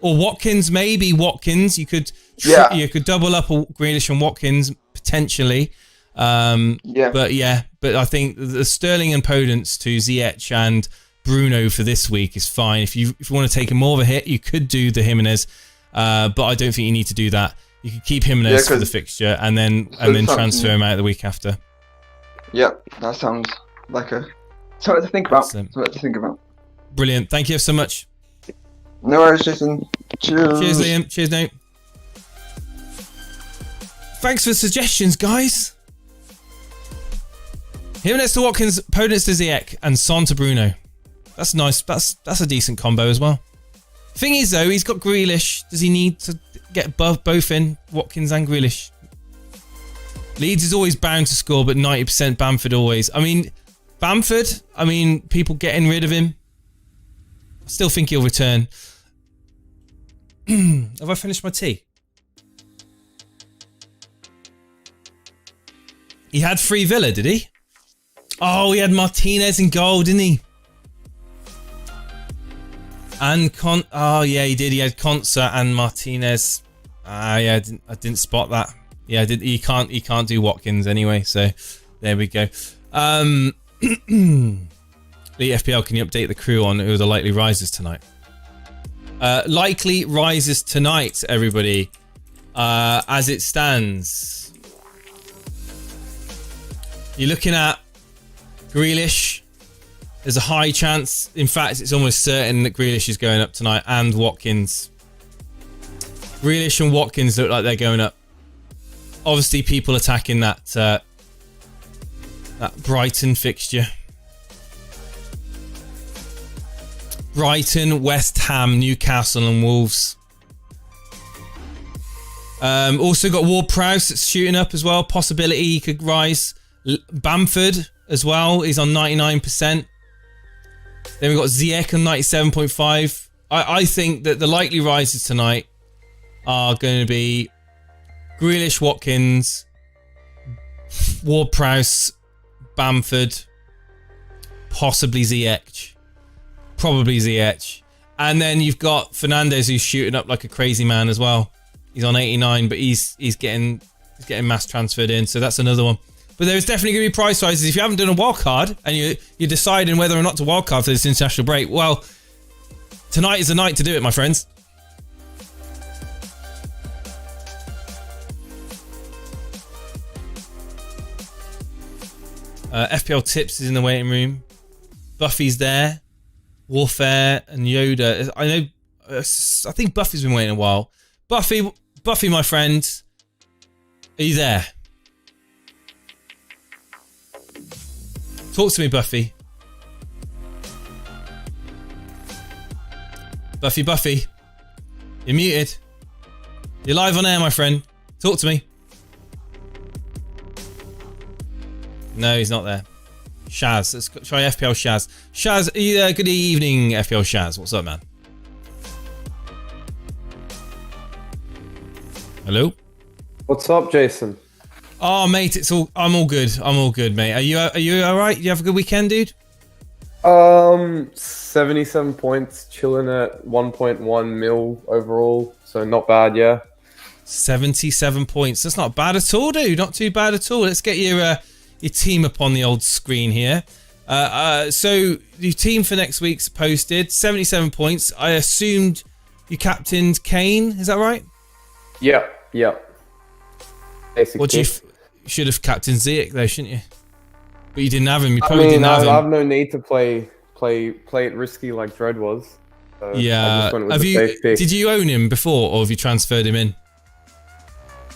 or Watkins, maybe Watkins. You could double up Grealish and Watkins potentially. But I think the Sterling and Podence to Ziyech and Bruno for this week is fine. If you want to take more of a hit, you could do the Jimenez. But I don't think you need to do that. You could keep Jimenez for the fixture and then transfer him out the week after. Yeah, that sounds like something to think about. Brilliant. Thank you so much. No worries, Jason. Cheers. Cheers, Liam. Cheers, Nate. Thanks for the suggestions, guys. Jimenez to Watkins, Podence to Ziyech, and Son to Bruno. That's nice. That's a decent combo as well. Thing is, though, he's got Grealish. Does he need to get both in, Watkins and Grealish? Leeds is always bound to score, but 90% Bamford always. I mean, Bamford, people getting rid of him. I still think he'll return. Have I finished my tea? He had free Villa, did he? Oh, he had Martinez in goal, didn't he? And oh yeah, he did. He had Concert and Martinez. Yeah, I didn't spot that. Yeah, he can't do Watkins anyway. So there we go. Elite FPL, can you update the crew on who are the likely risers tonight? Likely risers tonight, everybody. As it stands, you're looking at Grealish. There's a high chance, in fact, it's almost certain that Grealish is going up tonight, and Watkins. Grealish and Watkins look like they're going up. Obviously, people attacking that Brighton fixture. Brighton, West Ham, Newcastle, and Wolves. Also got Ward-Prowse that's shooting up as well. Possibility he could rise. Bamford as well. He's on 99%. Then we've got Ziyech on 97.5. I think that the likely rises tonight are going to be Grealish, Watkins, Ward-Prowse, Bamford, possibly Ziyech. Probably Ziyech. And then you've got Fernandes, who's shooting up like a crazy man as well. He's on 89, but he's getting mass transferred in, so that's another one. But there's definitely going to be price rises. If you haven't done a wildcard and you're deciding whether or not to wildcard for this international break, well, tonight is the night to do it, my friends. FPL Tips is in the waiting room. Buffy's there. Warfare and Yoda. I know. I think Buffy's been waiting a while. Buffy, my friend, are you there? Talk to me, Buffy. Buffy. You're muted. You're live on air, my friend. Talk to me. No, he's not there. Shaz. Let's try FPL Shaz. Shaz, are you there? Good evening, FPL Shaz. What's up, man? Hello? What's up, Jason? Oh, mate, I'm all good. I'm all good, mate. Are you all right? You have a good weekend, dude? 77 points, chilling at 1.1 mil overall, so not bad, yeah. 77 points. That's not bad at all, dude. Not too bad at all. Let's get your team up on the old screen here. So your team for next week's posted. 77 points. I assumed you captained Kane. Is that right? Yeah. Basically. What you should have captained Ziyech though, shouldn't you? But you didn't have him. You probably didn't have him. I have no need to play it risky like Dread was. So yeah. Did you own him before, or have you transferred him in?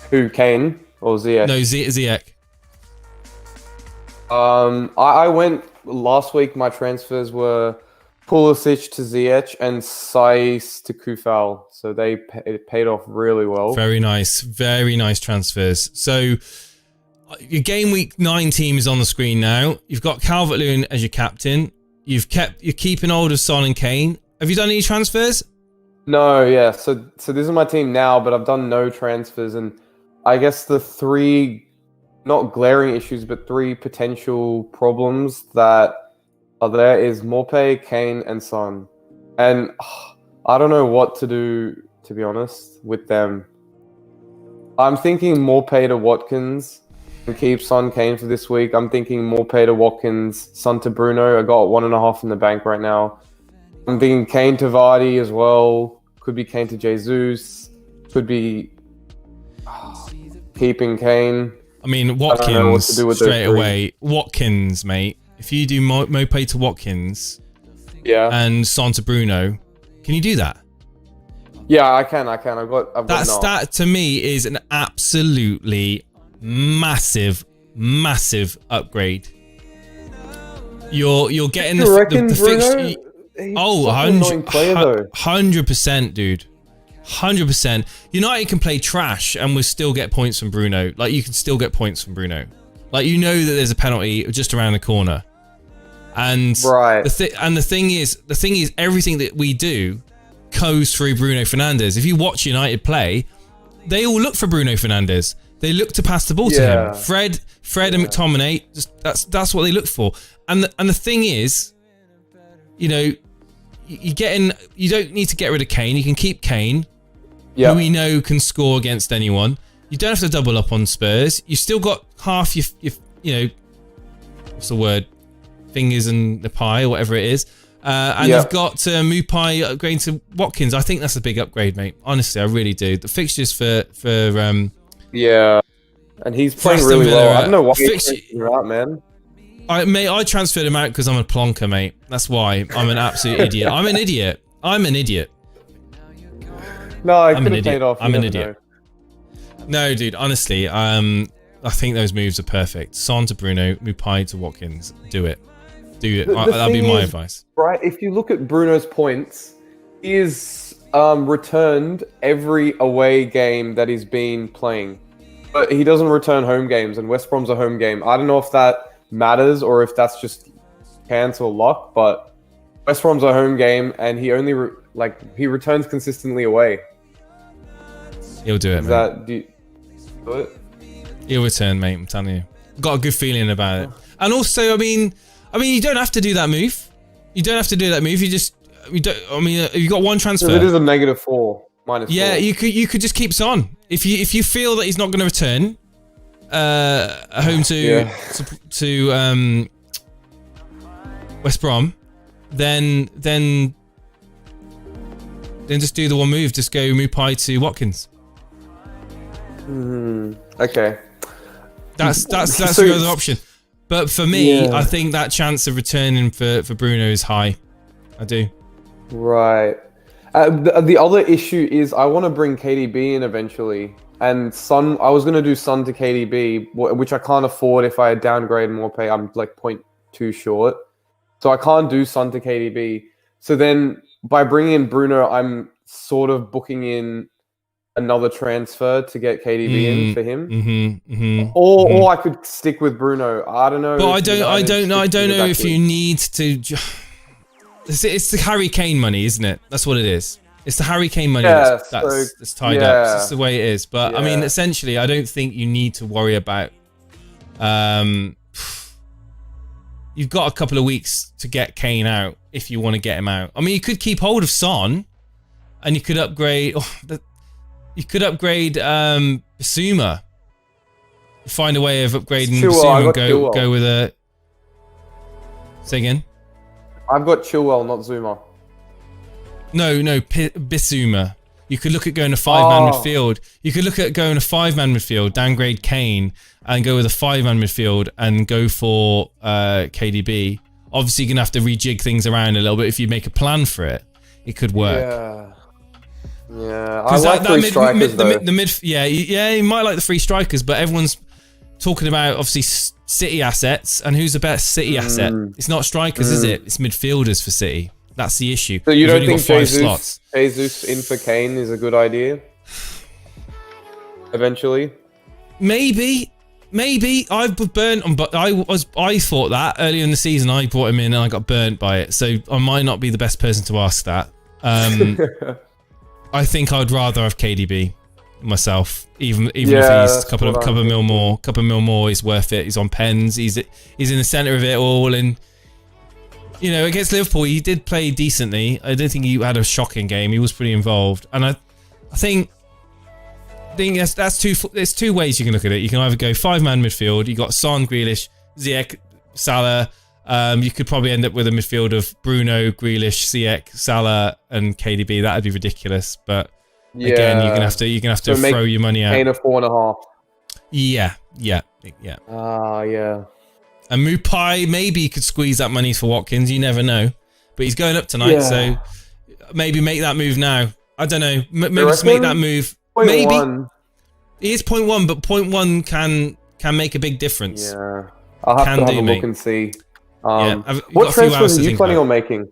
Who, Kane or Ziyech? No, Ziyech. I went last week. My transfers were Pulisic to Ziyech and Saiss to Kufal, so it paid off really well. Very nice transfers. So your game week 9 team is on the screen now. You've got Calvert-Lewin as your captain. You're keeping hold of Son and Kane. Have you done any transfers? No, yeah. So this is my team now, but I've done no transfers, and I guess the 3 not glaring issues, but 3 potential problems that are there is Morpay, Kane, and Son. And I don't know what to do, to be honest, with them. I'm thinking Morpay to Watkins and keep Son, Kane for this week. I'm thinking Morpay to Watkins, Son to Bruno. I got 1.5 in the bank right now. I'm thinking Kane to Vardy as well. Could be Kane to Jesus. Could be keeping Kane. I mean, Watkins straight away. Watkins, mate. If you do Mopay to Watkins, and Son to Bruno, can you do that? Yeah, I can. I've got that to me is an absolutely massive upgrade. You're getting the fixture. Oh, 100%, dude. 100%. United can play trash and we'll still get points from Bruno. Like, you can still get points from Bruno. Like, you know that there's a penalty just around the corner. And the thing is everything that we do goes through Bruno Fernandes. If you watch United play, they all look for Bruno Fernandes. They look to pass the ball to him. Fred and McTominay, that's what they look for. And the thing is, you know, you don't need to get rid of Kane. You can keep Kane, Yeah. who we know can score against anyone. You don't have to double up on Spurs. You've still got half your what's the word? Fingers in the pie or whatever it is. And you've got Mupai upgrading to Watkins. I think that's a big upgrade, mate. Honestly, I really do. The fixtures for yeah, and he's playing Aston really Villa well. I don't know why fixture- you're out, man. I transferred him out because I'm a plonker, mate. That's why. I'm an absolute idiot. I'm an idiot. No, I I'm could an have idiot. paid off. I'm You an never idiot. know. No, dude. Honestly, I think those moves are perfect. Son to Bruno, Mupai to Watkins. Do it. That'd be my advice. Right, if you look at Bruno's points, he is returned every away game that he's been playing. But he doesn't return home games, and West Brom's a home game. I don't know if that matters or if that's just chance or luck, but West Brom's a home game, and he only he returns consistently away. He'll do it, Is mate. that do you do it? He'll return, mate. I'm telling you. Got a good feeling about it. And also, I mean, you don't have to do that move. You don't have to do that move. You don't. I mean, you got one transfer. So it is a -4, -4. Yeah, you could just keep Son. If you feel that he's not going to return home to West Brom, then just do the one move. Just go Mupai to Watkins. Okay. That's So the other option. But for me, Yeah. I think that chance of returning for Bruno is high. I do. Right. The other issue is I want to bring KDB in eventually. And Son, I was going to do Son to KDB, which I can't afford if I downgrade more pay. I'm like 0.2 short. So I can't do Son to KDB. So then by bringing in Bruno, I'm sort of booking in another transfer to get KDB in for him. Or I could stick with Bruno. I don't know. But I don't know if you need to. It's the Harry Kane money, isn't it? That's what it is. It's the Harry Kane money that's tied up. It's just the way it is. But I mean, essentially, I don't think you need to worry about. You've got a couple of weeks to get Kane out if you want to get him out. I mean, you could keep hold of Son, and you could upgrade. You could upgrade Bissouma. Find a way of upgrading Bissouma and go with a. Say again. I've got Chilwell, not Zuma. No, Bissouma. You could look at going a 5-man midfield. You could look at going a 5-man midfield, downgrade Kane, and go with a 5-man midfield and go for KDB. Obviously, you're going to have to rejig things around a little bit. If you make a plan for it, it could work. Yeah. I like three strikers, though. You might like the three strikers, but everyone's talking about, obviously, City assets. And who's the best City asset? It's not strikers, is it? It's midfielders for City. That's the issue. So you don't think Jesus in for Kane is a good idea? Eventually? Maybe. I've burnt on, but I thought that earlier in the season. I brought him in and I got burnt by it. So I might not be the best person to ask that. I think I'd rather have KDB myself, even if he's a couple of mil more. He's worth it. He's on pens. He's in the centre of it all, and you know, against Liverpool, he did play decently. I don't think he had a shocking game. He was pretty involved, and I think that's two. There's two ways you can look at it. You can either go 5-man midfield. You got Son, Grealish, Ziyech, Salah. You could probably end up with a midfield of Bruno, Grealish, Ziyech, Salah, and KDB. That'd be ridiculous. But again, you're gonna have to throw your money out. Kane a 4.5. Yeah. And Mupai, maybe you could squeeze that money for Watkins. You never know. But he's going up tonight, so maybe make that move now. I don't know. Maybe just make that move. Maybe. It is 0.1, but 0.1 can make a big difference. Yeah. I'll have to have a look and see. What transfers are you planning on making?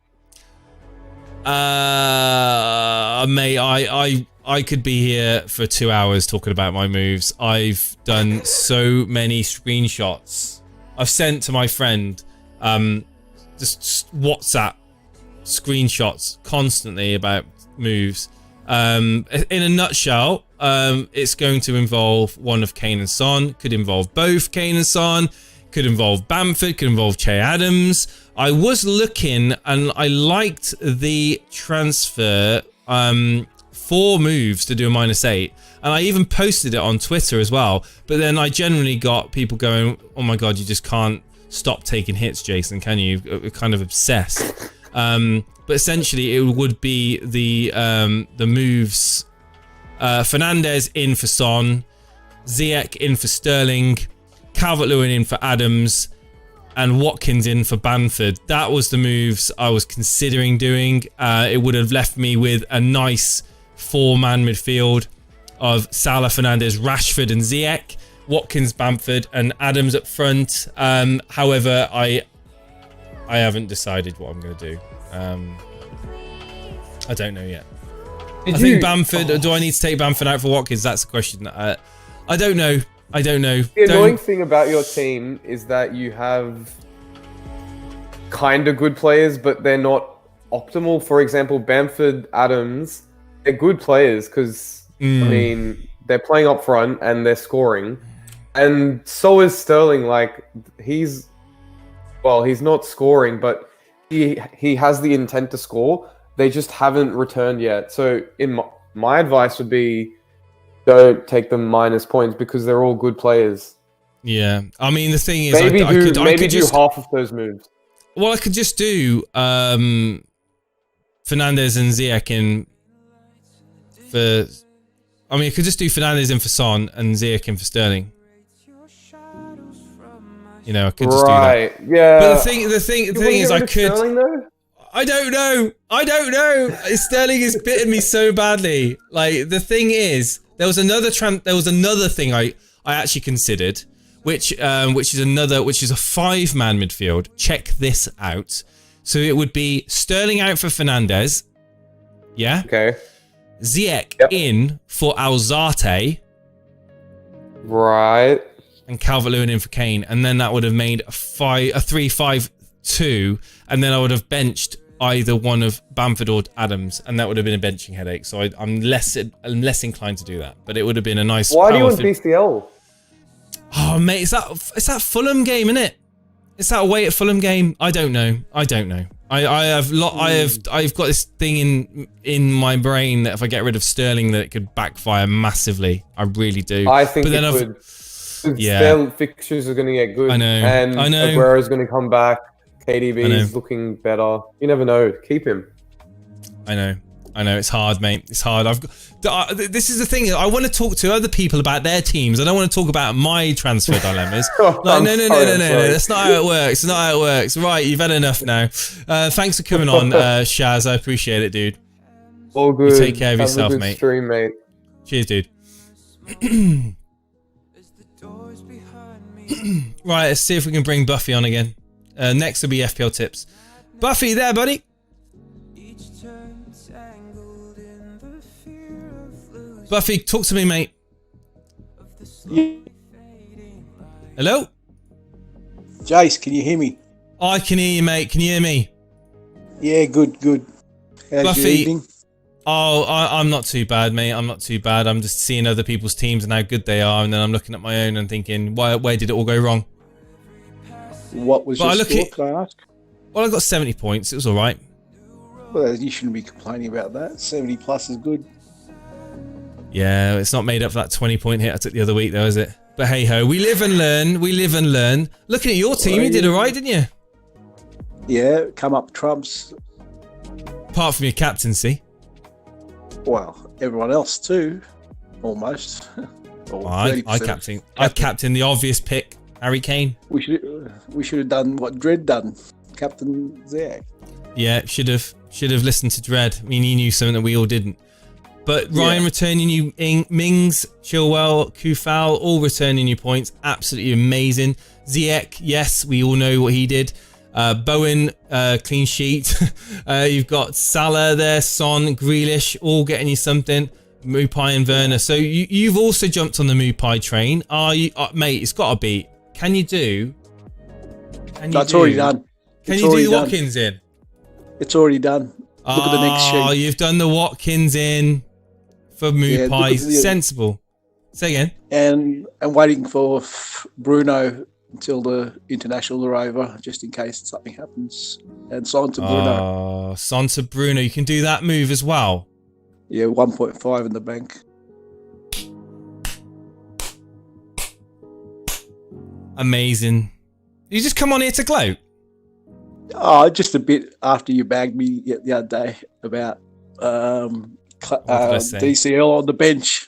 Mate, I could be here for 2 hours talking about my moves. I've done so many screenshots. I've sent to my friend just WhatsApp screenshots constantly about moves. In a nutshell, it's going to involve one of Kane and Son. Could involve both Kane and Son. could involve Bamford, could involve Che Adams. I was looking and I liked the transfer 4 moves to do a -8. And I even posted it on Twitter as well. But then I generally got people going, oh my God, you just can't stop taking hits, Jason, can you? You're kind of obsessed. But essentially it would be the moves, Fernandes in for Son, Ziyech in for Sterling, Calvert-Lewin in for Adams, and Watkins in for Bamford. That was the moves I was considering doing. It would have left me with a nice 4-man midfield of Salah, Fernandes, Rashford and Ziyech, Watkins, Bamford and Adams up front. However, I haven't decided what I'm going to do. I don't know yet. I think Bamford, do I need to take Bamford out for Watkins? That's the question. I don't know. I don't know. The annoying thing about your team is that you have kind of good players, but they're not optimal. For example, Bamford, Adams, they're good players because, I mean, they're playing up front and they're scoring. And so is Sterling. Like, he's not scoring, but he has the intent to score. They just haven't returned yet. So my advice would be don't take them minus points because they're all good players. Yeah. I mean, the thing is, maybe I could do half of those moves. Well, I could just do Fernandes and Ziyech in for... I mean, I could just do Fernandes in for Son and Ziyech in for Sterling. You know, I could just do that. Right, yeah. But the thing is, I could... Sterling, though? I don't know. Sterling has bitten me so badly. Like, the thing is, there was another thing I actually considered, which is a 5-man midfield. Check this out. So it would be Sterling out for Fernandes. Yeah. Okay. Ziyech in for Alzate. Right. And Calvert-Lewin in for Kane, and then that would have made a 3-5-2, and then I would have benched either one of Bamford or Adams, and that would have been a benching headache. So I'm less inclined to do that, but it would have been a nice. Why do you want BCL? Oh mate, it's that Fulham game, isn't it? It's that away at Fulham game. I don't know. I've got this thing in my brain that if I get rid of Sterling, that it could backfire massively. I really do. I think it would. Yeah. Their fixtures are going to get good. I know. And Aguero's going to come back. KDB is looking better. You never know. Keep him. I know. It's hard, mate. It's hard. This is the thing. I want to talk to other people about their teams. I don't want to talk about my transfer dilemmas. No. That's not how it works. It's not how it works. Right, you've had enough now. Thanks for coming on, Shaz. I appreciate it, dude. All good. You take care of Have yourself, a good mate. Stream, mate. Cheers, dude. Right, let's see if we can bring Buffy on again. Next will be FPL tips. Buffy, there, buddy. Buffy, talk to me, mate. Hello? Jace, can you hear me? I can hear you, mate. Can you hear me? Yeah, good. How's Buffy, your evening? Oh, I'm not too bad, mate. I'm not too bad. I'm just seeing other people's teams and how good they are, and then I'm looking at my own and thinking, where did it all go wrong? What was your score, can I ask? Well, I got 70 points. It was all right. Well, you shouldn't be complaining about that. 70 plus is good. Yeah, it's not made up for that 20-point hit I took the other week, though, is it? But hey-ho, we live and learn. Looking at your team, you did all right, didn't you? Yeah, come up trumps. Apart from your captaincy. Well, everyone else too, almost. I captained the obvious pick, Harry Kane. We should have done what Dredd done, Captain Ziyech. Yeah, should have listened to Dredd. I mean, he knew something that we all didn't. But Ryan returning you, Mings, Chilwell, Kufal, all returning you points. Absolutely amazing. Ziyech, yes, we all know what he did. Bowen, clean sheet. You've got Salah there, Son, Grealish, all getting you something. Mupai and Werner. So you've also jumped on the Mupai train. Are you, mate? It's got to be. Can you do? That's already done. Can you do the Watkins in? It's already done. Look at the next sheet. Oh, you've done the Watkins in for Mupai. Sensible. Say again. And I'm waiting for Bruno until the internationals are over, just in case something happens. And Son to Bruno. Oh, Son to Bruno. You can do that move as well. Yeah, 1.5 in the bank. Amazing. You just come on here to gloat? Oh, just a bit after you bagged me the other day about DCL on the bench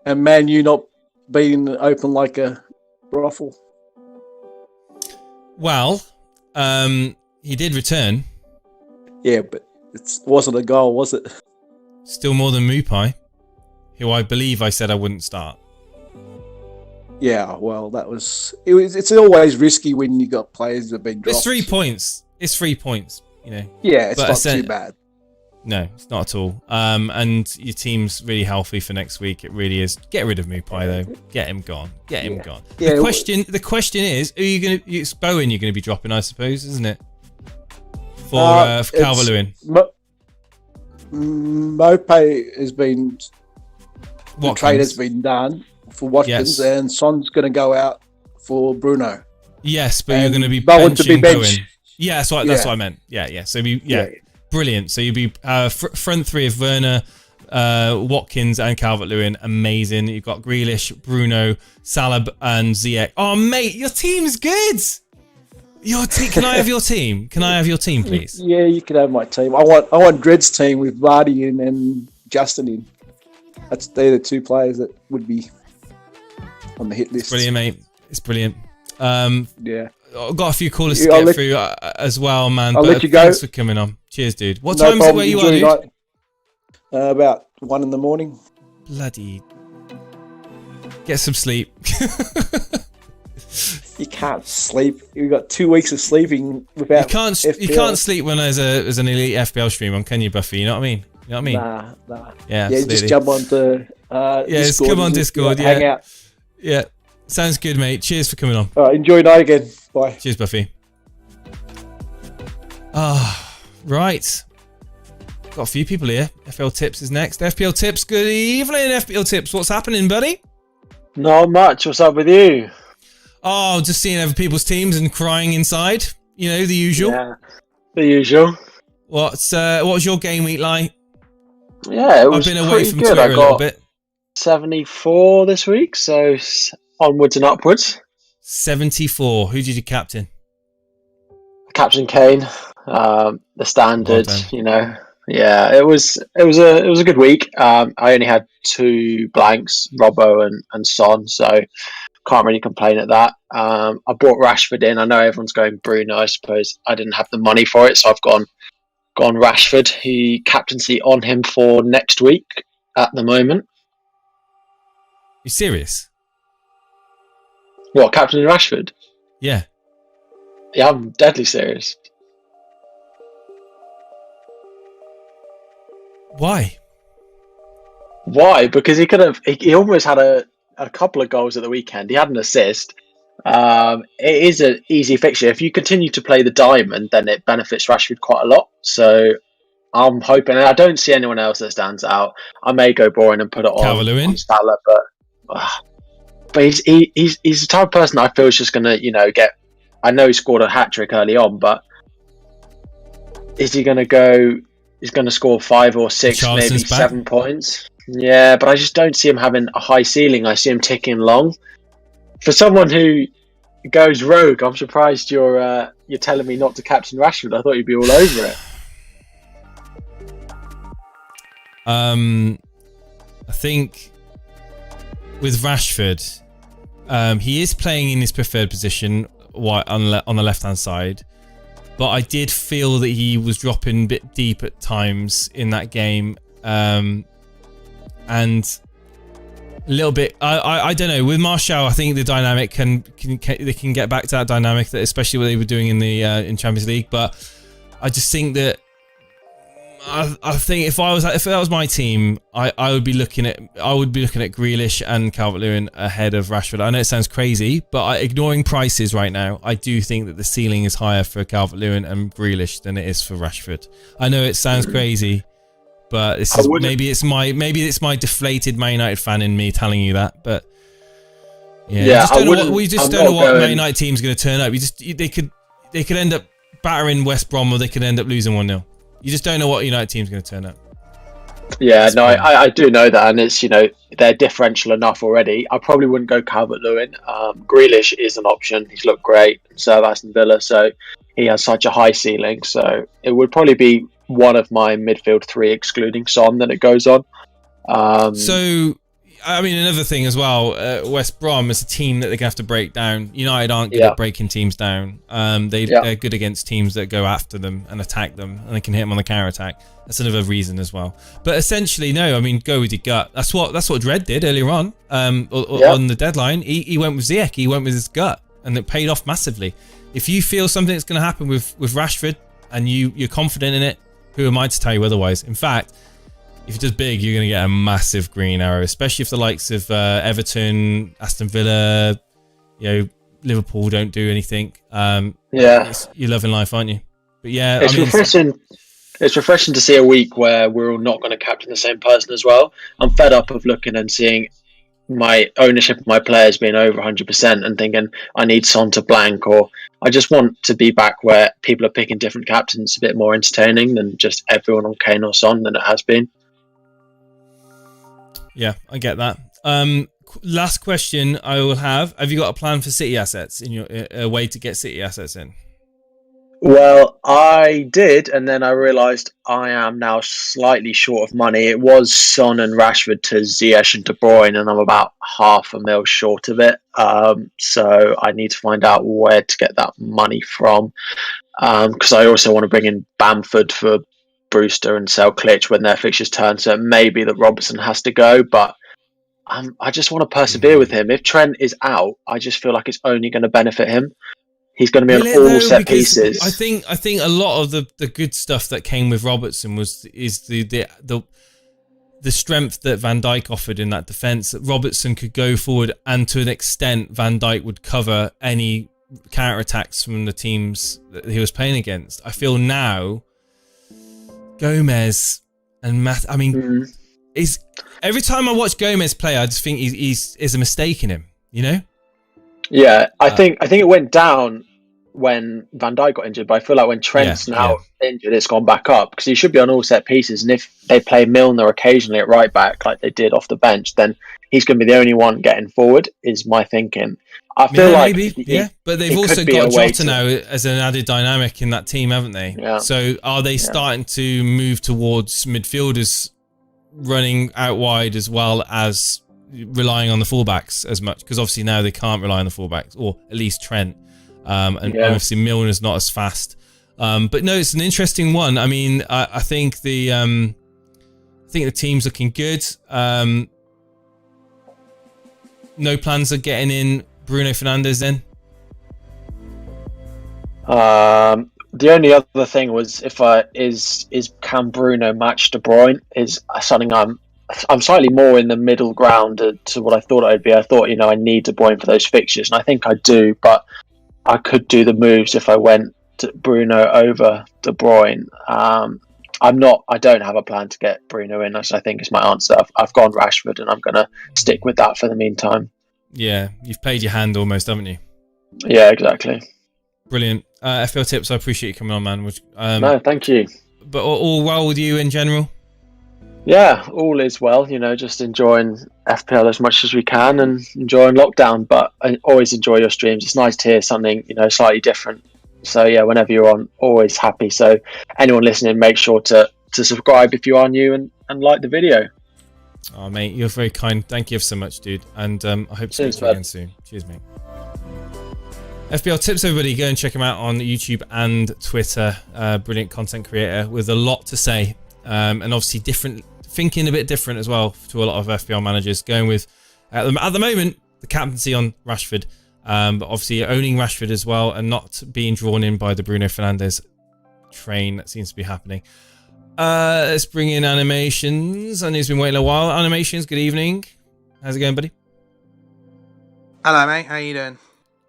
and Man U not being open like a brothel. Well, he did return. Yeah, but it wasn't a goal, was it? Still more than Mupai, who I believe I said I wouldn't start. Yeah, well, it's always risky when you got players that have been dropped. It's 3 points. It's 3 points, you know. Yeah, it's not too bad. No, it's not at all. And your team's really healthy for next week. It really is. Get rid of Mupai though. Get him gone. Get him gone. Yeah, the question is, are you gonna? It's Bowen you're gonna be dropping, I suppose, isn't it? For Calvert-Lewin. Mopay has been. Watkins. The trade has been done for Watkins, and Son's going to go out for Bruno. Yes, but you're going to be Bowen to be benching benched. Bowen. Yeah, that's what I meant. Yeah. So brilliant. So you'd be front three of Werner, Watkins, and Calvert-Lewin. Amazing. You've got Grealish, Bruno, Salah, and Ziyech. Oh, mate, your team's good. Your team. Can I have your team? Can I have your team, please? Yeah, you can have my team. I want Dred's team with Vardy in and Justin in. They're the two players that would be on the hit list. Brilliant, mate. It's brilliant. Yeah. I've got a few callers to get through as well, man. I'll let you go. Thanks for coming on. Cheers, dude. What time is it where you are, dude? About 1 in the morning. Bloody. Get some sleep. You can't sleep. You've got 2 weeks of sleeping without FPL. You can't sleep when there's an Elite FPL stream on, can you, Buffy? You know what I mean? You know what I mean? Nah. Yeah, just jump onto Discord. Just come on Discord. Hang out. Yeah. Sounds good, mate. Cheers for coming on. All right, enjoy your night again. Bye. Cheers, Buffy. Right. Got a few people here. FPL Tips is next. FPL Tips, good evening, FPL Tips. What's happening, buddy? Not much. What's up with you? Oh, just seeing other people's teams and crying inside. You know, the usual. Yeah, the usual. What was your game week like? Yeah, it was I've been away from good. Twitter a little bit. 74 this week, so onwards and upwards. 74. Who did you captain? Captain Kane, the standard. Well, yeah, it was a good week. I only had 2 blanks, Robbo and Son, so can't really complain at that. I brought Rashford in. I know everyone's going Bruno. I suppose I didn't have the money for it, so I've gone Rashford. He captaincy on him for next week at the moment. You serious? What, Captain Rashford? Yeah. Yeah, I'm deadly serious. Why? Because he almost had a couple of goals at the weekend. He had an assist. It is an easy fixture. If you continue to play the diamond, then it benefits Rashford quite a lot. So I'm hoping, and I don't see anyone else that stands out. I may go boring and put it on Salah, but he's the type of person I feel is just going to, get. I know he scored a hat trick early on, but is he going to go? He's going to score 5 or 6, maybe 7 points. Yeah, but I just don't see him having a high ceiling. I see him ticking along. For someone who goes rogue, I'm surprised you're telling me not to captain Rashford. I thought you'd be all over it. I think with Rashford, he is playing in his preferred position on the left-hand side, but I did feel that he was dropping a bit deep at times in that game, and a little bit. I don't know. With Martial, I think the dynamic they can get back to that dynamic, that especially what they were doing in the in Champions League. But I just think that I think if that was my team, I would be looking at Grealish and Calvert-Lewin ahead of Rashford. I know it sounds crazy, but ignoring prices right now, I do think that the ceiling is higher for Calvert-Lewin and Grealish than it is for Rashford. I know it sounds crazy, but maybe it's my deflated Man United fan in me telling you that. But Yeah, we just don't know what Man United team's going to turn up. They could end up battering West Brom, or they could end up losing 1-0. You just don't know what United team's going to turn up. Yeah, no, I do know that, and it's, they're differential enough already. I probably wouldn't go Calvert-Lewin. Grealish is an option. He's looked great. So Aston Villa, so he has such a high ceiling. So it would probably be one of my midfield three, excluding Son, that it goes on. So, I mean, another thing as well, West Brom is a team that they're going to have to break down. United aren't good at breaking teams down. They're good against teams that go after them and attack them, and they can hit them on the counter-attack. That's another reason as well. But essentially, no, I mean, go with your gut. That's what Dredd did earlier on the deadline. He went with Ziyech. He went with his gut, and it paid off massively. If you feel something's going to happen with Rashford, and you're confident in it, who am I to tell you otherwise? In fact, if it does big, you're going to get a massive green arrow, especially if the likes of Everton, Aston Villa, Liverpool don't do anything. You're loving life, aren't you? But yeah, it's refreshing. It's refreshing to see a week where we're all not going to captain the same person as well. I'm fed up of looking and seeing my ownership of my players being over 100% and thinking I need Son to blank, or I just want to be back where people are picking different captains, a bit more entertaining than just everyone on Kane or Son than it has been. Yeah, I get that. Last question I will have you got a plan for City assets, a way to get City assets in? Well, I did, and then I realised I am now slightly short of money. It was Son and Rashford to Ziyech and De Bruyne, and I'm about $500,000 short of it. So I need to find out where to get that money from, because I also want to bring in Bamford for Brewster and sell Klitsch when their fixtures turn. So it may be that Robertson has to go, but I just want to persevere with him. If Trent is out, I just feel like it's only going to benefit him. He's going to be on all set pieces. I think a lot of the good stuff that came with Robertson is the strength that Van Dijk offered in that defence. That Robertson could go forward, and to an extent, Van Dijk would cover any counter attacks from the teams that he was playing against. I feel now Gomez and Matt. I mean, every time I watch Gomez play, I just think he's a mistake in him. Yeah, I think it went down when Van Dijk got injured, but I feel like when Trent's injured, it's gone back up, because he should be on all set pieces. And if they play Milner occasionally at right back, like they did off the bench, then he's going to be the only one getting forward, is my thinking. I feel like but they've also got Jota now as an added dynamic in that team, haven't they? Yeah. So are they starting to move towards midfielders running out wide as well as relying on the fullbacks as much? Because obviously now they can't rely on the fullbacks, or at least Trent, and obviously Milner's not as fast. But no, it's an interesting one. I mean, I think the team's looking good. No plans of getting in Bruno Fernandes then? The only other thing was is can Bruno match De Bruyne is something I'm slightly more in the middle ground to what I thought I'd be. I thought, I need De Bruyne for those fixtures, and I think I do, but I could do the moves if I went to Bruno over De Bruyne. I don't have a plan to get Bruno in, as I think is my answer. I've gone Rashford, and I'm going to stick with that for the meantime. Yeah, you've played your hand almost, haven't you? Yeah, exactly. Brilliant. FPL Tips, I appreciate you coming on, man. No, thank you. But all well with you in general? Yeah, all is well. Just enjoying FPL as much as we can and enjoying lockdown. But I always enjoy your streams. It's nice to hear something, slightly different. So yeah, whenever you're on, always happy. So anyone listening, make sure to subscribe if you are new and like the video. Oh, mate, you're very kind. Thank you so much, dude. And I hope to see you again soon. Cheers, mate. FPL Tips, everybody. Go and check him out on YouTube and Twitter. Brilliant content creator with a lot to say. And obviously thinking a bit different as well to a lot of FPL managers. Going with, at the moment, the captaincy on Rashford. But obviously owning Rashford as well and not being drawn in by the Bruno Fernandes train that seems to be happening. Let's bring in Animations. I know he's been waiting a while. Animations, good evening. How's it going, buddy? Hello, mate. How you doing?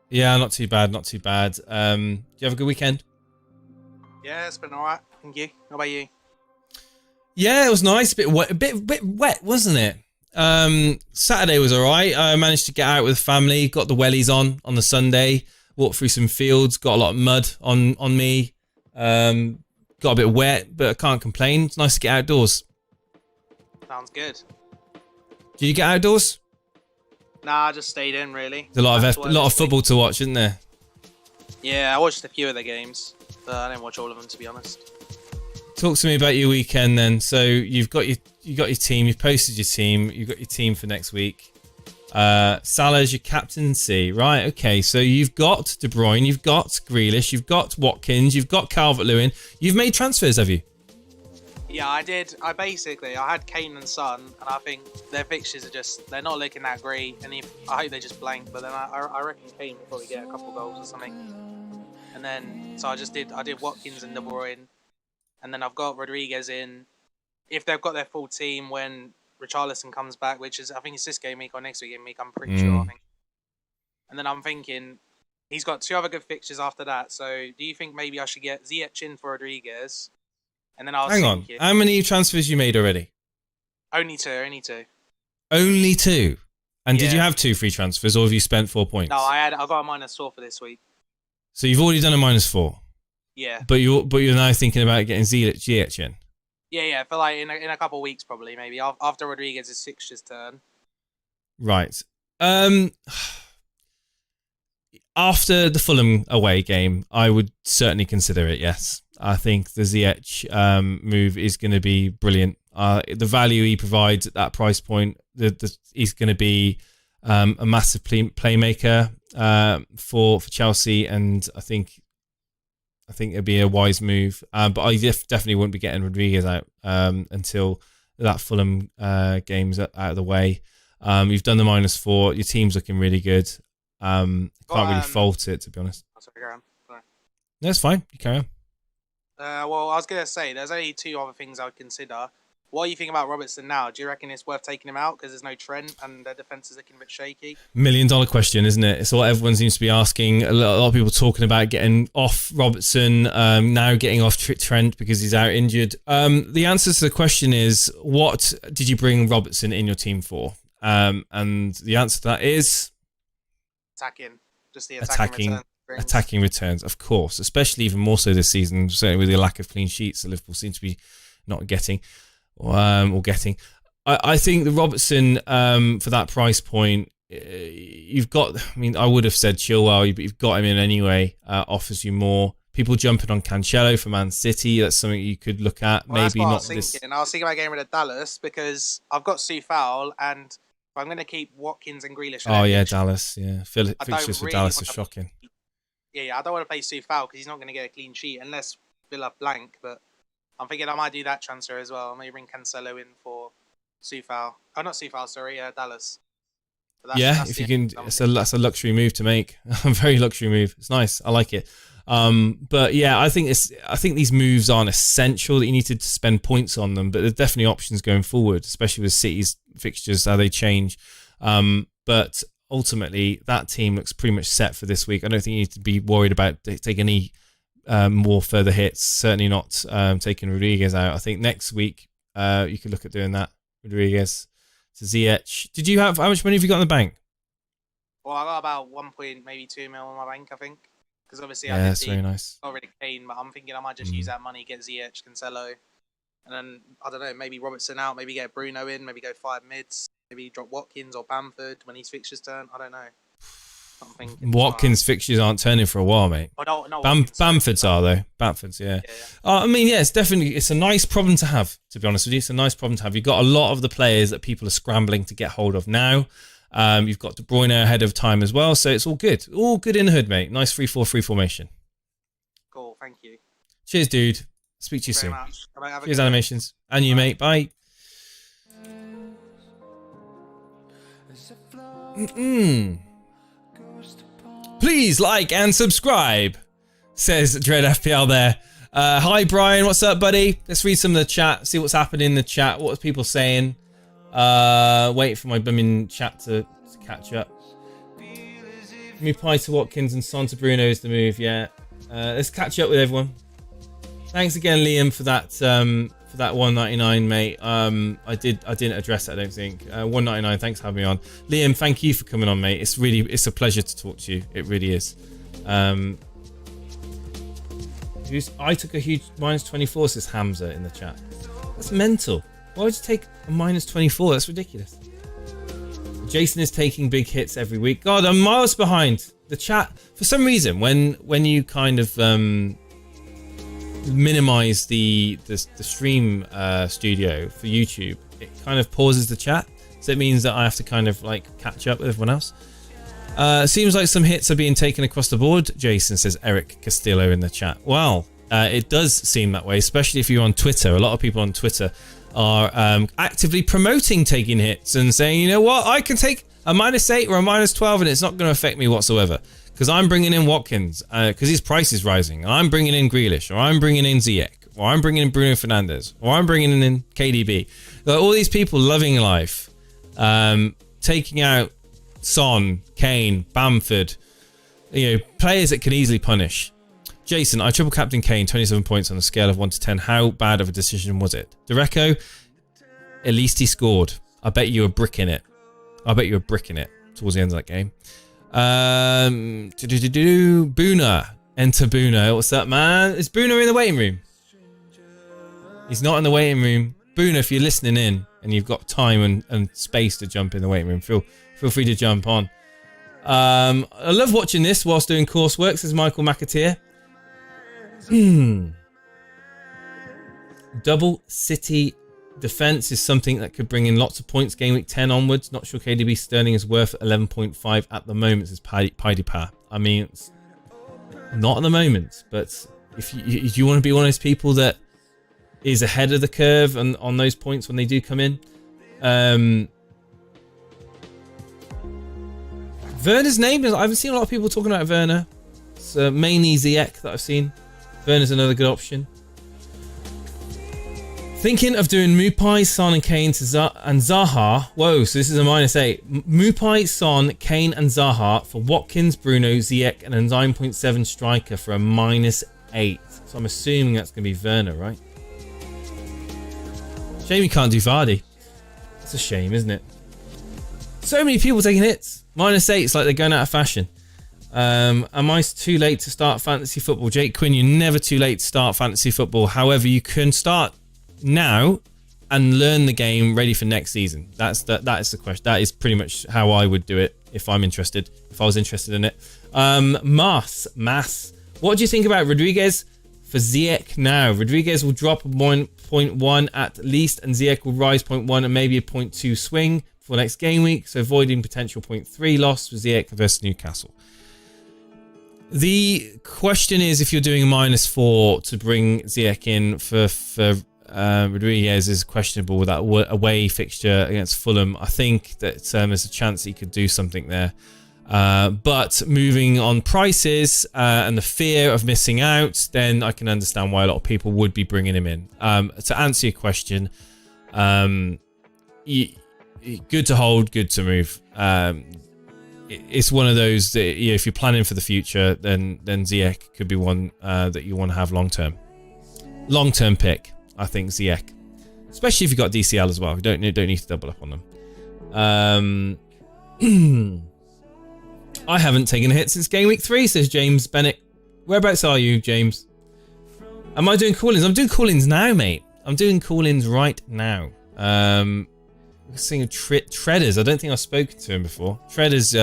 Yeah, not too bad, not too bad. Do you have a good weekend? Yeah, it's been alright. Thank you. How about you? Yeah, it was nice. A bit wet, wasn't it? Saturday was alright. I managed to get out with the family, got the wellies on the Sunday, walked through some fields, got a lot of mud on me, got a bit wet, but I can't complain. It's nice to get outdoors. Sounds good. Did you get outdoors? Nah, I just stayed in really. There's a lot of football to watch, isn't there? Yeah, I watched a few of the games, but I didn't watch all of them to be honest. Talk to me about your weekend then. So you've got your team, you've posted your team, you've got your team for next week. Salah's your captaincy, right? Okay, so you've got De Bruyne, you've got Grealish, you've got Watkins, you've got Calvert-Lewin. You've made transfers, have you? Yeah, I did. I had Kane and Son, and I think their fixtures they're not looking that great. And I hope they just blank, but then I reckon Kane will probably get a couple goals or something. And then, so I did Watkins and De Bruyne. And then I've got Rodriguez in. If they've got their full team when Richarlison comes back, which is, I think it's this game week or next week game week, I'm pretty sure. I think. And then I'm thinking, he's got 2 other good fixtures after that. So do you think maybe I should get Ziyech in for Rodriguez? And then Hang on. How many transfers you made already? Only two. Only 2? And did you have 2 free transfers, or have you spent 4 points? No, I got a -4 for this week. So you've already done a -4. Yeah. But you're now thinking about getting Ziyech in. Yeah. For like in a couple of weeks probably, maybe after Rodriguez's fixtures turn. Right. After the Fulham away game, I would certainly consider it. Yes, I think the Ziyech move is going to be brilliant. The value he provides at that price point, he's going to be a massive playmaker for Chelsea, and I think it'd be a wise move. But I definitely wouldn't be getting Rodriguez out until that Fulham game's out of the way. You've done the -4. Your team's looking really good. Can't really fault it, to be honest. Sorry, carry on. Sorry. No, it's fine. You carry on. Well, I was going to say, there's only 2 other things I would consider. What do you think about Robertson now? Do you reckon it's worth taking him out because there's no Trent and their defence is looking a bit shaky? $1 million question, isn't it? It's what everyone seems to be asking. A lot of people talking about getting off Robertson, now getting off Trent because he's out injured. The answer to the question is, what did you bring Robertson in your team for? And the answer to that is... Attacking. Just the attacking returns, of course. Especially even more so this season, certainly with the lack of clean sheets that Liverpool seem to be not getting. I think the Robertson, for that price point, you've got... I mean, I would have said Chilwell, but you've got him in anyway. Offers you more. People jumping on Cancelo for Man City, that's something you could look at. Well, maybe not I was thinking about getting rid of Dallas because I've got Soufal and I'm going to keep Watkins and Grealish. Oh, yeah, Dallas. Yeah, fixtures for Dallas are shocking. Yeah, I don't want to play Soufal because he's not going to get a clean sheet unless Villa blank. But I'm thinking I might do that transfer as well. I may bring Cancelo in for Soufal. Oh, not Soufal, sorry, Dallas. That's if you can, that's a luxury move to make. A very luxury move. It's nice. I like it. But yeah, I think these moves aren't essential that you need to spend points on them, but there's definitely options going forward, especially with City's fixtures, how they change. But ultimately, that team looks pretty much set for this week. I don't think you need to be worried about taking any more further hits. Certainly not taking Rodriguez out. I think next week you could look at doing that. Rodriguez to Ziyech. Did you have, how much money have you got in the bank? Well, I got about 1.2 mil in my bank, I think. Because obviously yeah, that's very nice. Already Kane, but I'm thinking I might just use that money, get Ziyech, Cancelo, and then I don't know, maybe Robertson out, maybe get Bruno in, maybe go 5 mids, maybe drop Watkins or Bamford when his fixtures turn. I don't know. Watkins' fixtures aren't turning for a while, mate. Oh, no, Bamford's are though. Bamford's, yeah. I mean, yeah, it's a nice problem to have. To be honest with you, it's a nice problem to have. You've got a lot of the players that people are scrambling to get hold of now. You've got De Bruyne ahead of time as well, so it's all good. All good in the hood, mate. Nice 3-4-3 formation. Cool, thank you. Cheers, dude. Speak to you soon. Much. Cheers, Animations. And you, mate. Bye. Please like and subscribe, says Dread FPL there. Hi, Brian. What's up, buddy? Let's read some of the chat, see what's happening in the chat. What are people saying? Wait for my bumming chat to catch up. Move Pie to Watkins and Son to Bruno is the move, yeah. Let's catch up with everyone. Thanks again, Liam, for for that 199, mate. I didn't address it, I don't think. 199, thanks for having me on. Liam, thank you for coming on, mate. It's a pleasure to talk to you. It really is. I took a huge -24, says Hamza in the chat. That's mental. Why would you take a -24? That's ridiculous. Jason is taking big hits every week. God, I'm miles behind. The chat, for some reason, when you kind of minimize the stream studio for YouTube, it kind of pauses the chat. So it means that I have to kind of like catch up with everyone else. Seems like some hits are being taken across the board, Jason, says Eric Castillo in the chat. Well, it does seem that way, especially if you're on Twitter. A lot of people on Twitter are actively promoting taking hits and saying, you know what, I can take a -8 or a -12 and it's not going to affect me whatsoever because I'm bringing in Watkins because his price is rising, and I'm bringing in Grealish, or I'm bringing in Ziyech, or I'm bringing in Bruno Fernandes, or I'm bringing in KDB. Like, all these people loving life, taking out Son, Kane, Bamford, players that can easily punish. Jason, I triple captain Kane, 27 points on a scale of 1 to 10. How bad of a decision was it? Dereco, at least he scored. I bet you were bricking it. Towards the end of that game. Boona. Enter Boona. What's up, man? Is Boona in the waiting room? He's not in the waiting room. Boona, if you're listening in and you've got time and space to jump in the waiting room, feel free to jump on. I love watching this whilst doing coursework, says Michael McAteer. Double City defense is something that could bring in lots of points game week 10 onwards. Not sure KDB Sterling is worth 11.5 at the moment, says PyDePa. I mean, it's not at the moment, but if you want to be one of those people that is ahead of the curve and on those points when they do come in, Werner's name is, I haven't seen a lot of people talking about Werner. It's mainly Ziyech that I've seen. Werner's another good option. Thinking of doing Mupai, Son and Kane and Zaha. Whoa, so this is a -8. Mupai, Son, Kane and Zaha for Watkins, Bruno, Ziyech and a 9.7 striker for a -8. So I'm assuming that's going to be Werner, right? Shame you can't do Vardy. It's a shame, isn't it? So many people taking hits. -8, it's like they're going out of fashion. Am I too late to start fantasy football? Jake Quinn, you're never too late to start fantasy football. However, you can start now and learn the game ready for next season. That is the question. That is pretty much how I would do it if I was interested in it. Mass, what do you think about Rodriguez for Ziyech now? Rodriguez will drop 1.1 at least, and Ziyech will rise 0.1 and maybe a 0.2 swing for next game week, so avoiding potential 0.3 loss for Ziyech versus Newcastle. The question is, if you're doing a -4 to bring Ziyech in for Rodriguez is questionable with that away fixture against Fulham. I think that there's a chance he could do something there. But moving on prices and the fear of missing out, then I can understand why a lot of people would be bringing him in. To answer your question, good to hold, good to move. It's one of those that, if you're planning for the future, then Ziyech could be one that you want to have long term. Long term pick, I think, Ziyech, especially if you've got DCL as well. You don't need to double up on them. I haven't taken a hit since game week 3, says James Bennett. Whereabouts are you, James? Am I doing call-ins? I'm doing call-ins now, mate. I'm doing call-ins right now. Seeing Treaders. I don't think I've spoken to him before. Treaders,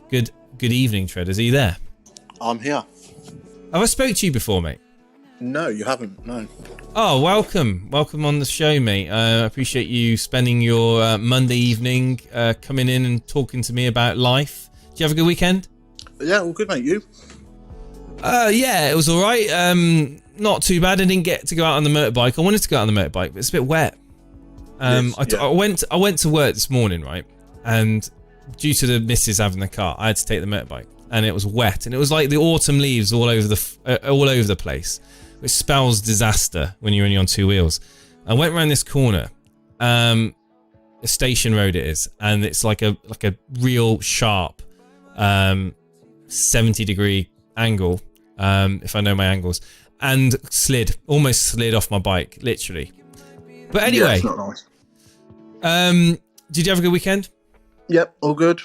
good evening, Treaders. Are you there? I'm here. Have I spoke to you before, mate? No, you haven't. No. Oh, welcome on the show, mate. I appreciate you spending your Monday evening coming in and talking to me about life. Did you have a good weekend? Yeah, all good, mate. You? Yeah, it was all right. Not too bad. I didn't get to go out on the motorbike. I wanted to go out on the motorbike, but it's a bit wet. I went to work this morning, right? And due to the missus having the car, I had to take the motorbike, and it was wet, and it was like the autumn leaves all over the place, which spells disaster when you're only on 2 wheels. I went around this corner, a station road it is, and it's like a real sharp 70-degree angle, if I know my angles, and almost slid off my bike, literally. But anyway, it's not nice. Did you have a good weekend? Yep, all good,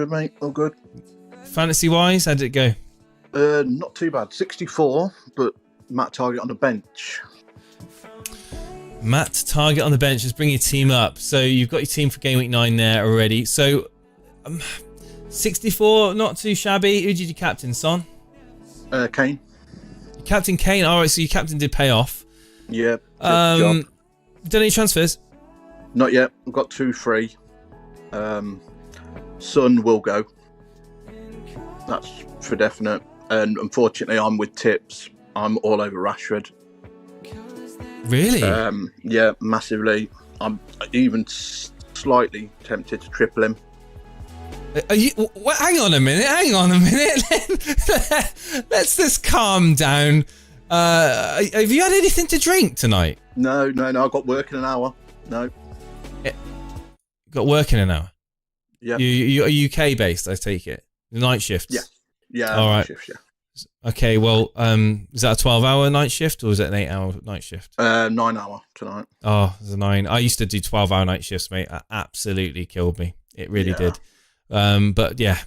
mate, all good. Fantasy wise, how did it go? Not too bad. 64, but Matt Target on the bench. Matt Target on the bench. Let's bring your team up. So you've got your team for Game Week 9 there already. So 64, not too shabby. Who did you captain, Son? Kane. Captain Kane. All right, so your captain did pay off. Yeah. Done any transfers? Not yet. I've got 2 free. Son will go. That's for definite. And unfortunately, I'm with tips. I'm all over Rashford. Really? Yeah, massively. I'm even slightly tempted to triple him. Are you? Hang on a minute. Let's just calm down. Have you had anything to drink tonight? No. I've got work in an hour. No. Got work in an hour? Yeah. You're UK based, I take it. The night shifts? Yeah. All right. Shifts, yeah. Okay, well, is that a 12-hour night shift or is it an 8-hour night shift? 9-hour tonight. Oh, it's a 9. I used to do 12-hour night shifts, mate. It absolutely killed me. It really did. But yeah,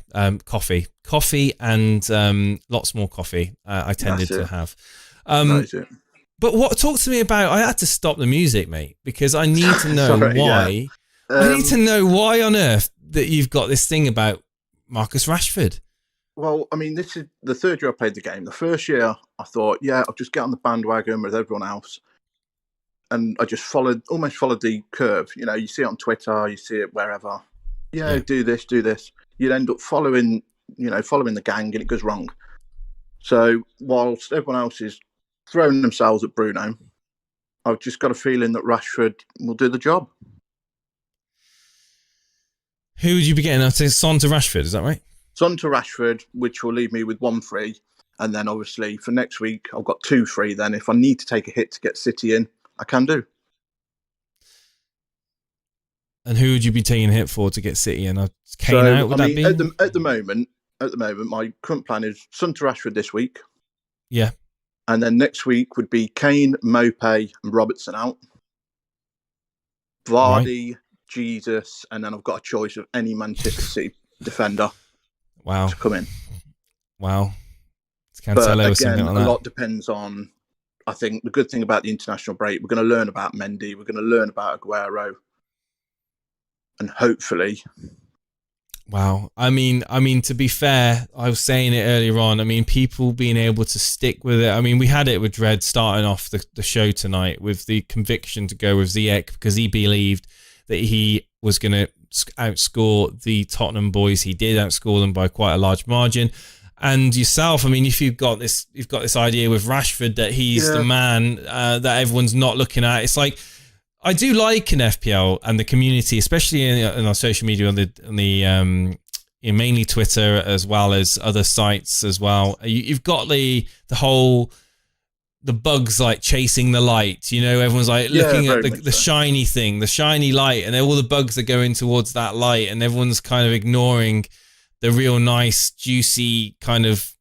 coffee and lots more coffee. I tended to have. But talk to me about. I had to stop the music, mate, because I need to know why. Yeah. I need to know why on earth that you've got this thing about Marcus Rashford. Well, I mean, this is the third year I played the game. The first year, I thought, I'll just get on the bandwagon with everyone else. And I just almost followed the curve. You know, you see it on Twitter, you see it wherever. Yeah, do this. You'd end up following the gang and it goes wrong. So whilst everyone else is throwing themselves at Bruno, I've just got a feeling that Rashford will do the job. Who would you be getting? I'd say Son to Rashford, is that right? Son to Rashford, which will leave me with 1 free. And then obviously for next week, I've got 2 free. Then if I need to take a hit to get City in, I can do. And who would you be taking a hit for to get City in? Kane out, would that be? At the moment, my current plan is Son to Rashford this week. Yeah. And then next week would be Kane, Mopé and Robertson out. Vardy, Jesus, and then I've got a choice of any Manchester City defender to come in. Wow. It's Cancelo or something like that. A lot depends on, I think, the good thing about the international break, we're going to learn about Mendy, we're going to learn about Aguero, and hopefully... Wow. I mean, to be fair, I was saying it earlier on, I mean, people being able to stick with it. I mean, we had it with Dredd starting off the show tonight with the conviction to go with Ziyech because he believed that he was going to outscore the Tottenham boys. He did outscore them by quite a large margin. And yourself, I mean, if you've got this idea with Rashford that he's the man that everyone's not looking at, it's like, I do like an FPL and the community, especially in our social media, on the mainly Twitter as well as other sites as well. You've got the bugs like chasing the light. You know, everyone's like looking at the shiny thing, the shiny light, and all the bugs are going towards that light, and everyone's kind of ignoring the real nice, juicy kind of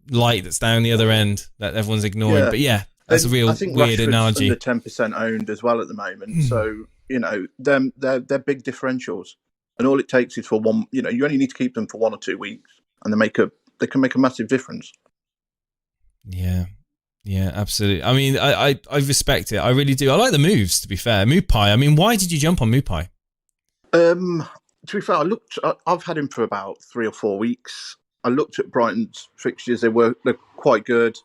light that's down the other end that everyone's ignoring. But yeah. That's a real weird analogy. Under 10% owned as well at the moment. So, you know, they're big differentials. And all it takes is for one, you know, you only need to keep them for 1 or 2 weeks and they can make a massive difference. Yeah. Yeah, absolutely. I mean, I respect it. I really do. I like the moves, to be fair. Mupai, I mean, why did you jump on Mupai? To be fair, I've had him for about 3 or 4 weeks. I looked at Brighton's fixtures. They're quite good.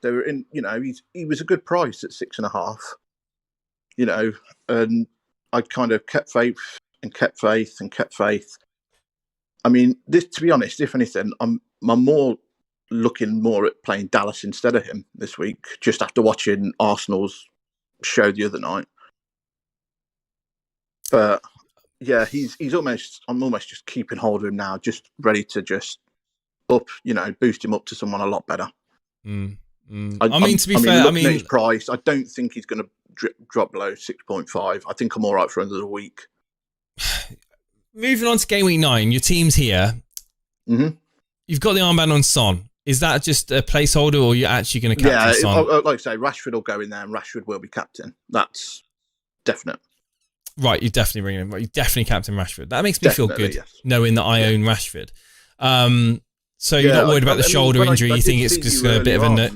They were in, you know, he was a good price at 6.5, you know, and I kind of kept faith. I mean, to be honest, if anything, I'm more looking more at playing Dallas instead of him this week, just after watching Arsenal's show the other night. But yeah, I'm almost just keeping hold of him now, just ready to just boost him up to someone a lot better. To be fair, looking at his price, I don't think he's going to drop below 6.5. I think I'm all right for another week. Moving on to Game Week 9, your team's here. Mm-hmm. You've got the armband on Son. Is that just a placeholder, or are you actually going to captain Son? Like I say, Rashford will go in there, and Rashford will be captain. That's definite. Right, you definitely bring him in. Right, you definitely captain Rashford. That makes me feel good, knowing that I own Rashford. So you're not worried about the shoulder injury. You think it's just a bit of a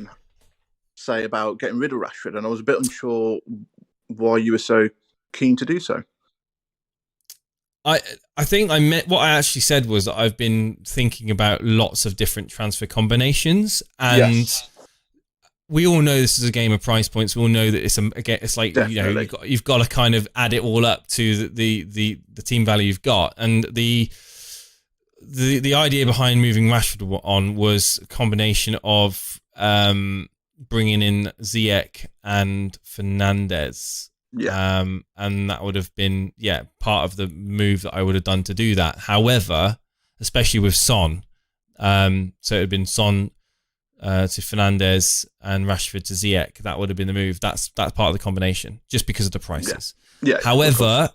say about getting rid of Rashford, and I was a bit unsure why you were so keen to do so. I think I meant what I actually said was that I've been thinking about lots of different transfer combinations, and we all know this is a game of price points. We all know that it's like you've got to kind of add it all up to the team value you've got, and the idea behind moving Rashford on was a combination of bringing in Ziyech and Fernandes. Yeah. And that would have been, part of the move that I would have done to do that. However, especially with Son, so it would have been Son to Fernandes and Rashford to Ziyech. That would have been the move. That's part of the combination, just because of the prices. Yeah. However,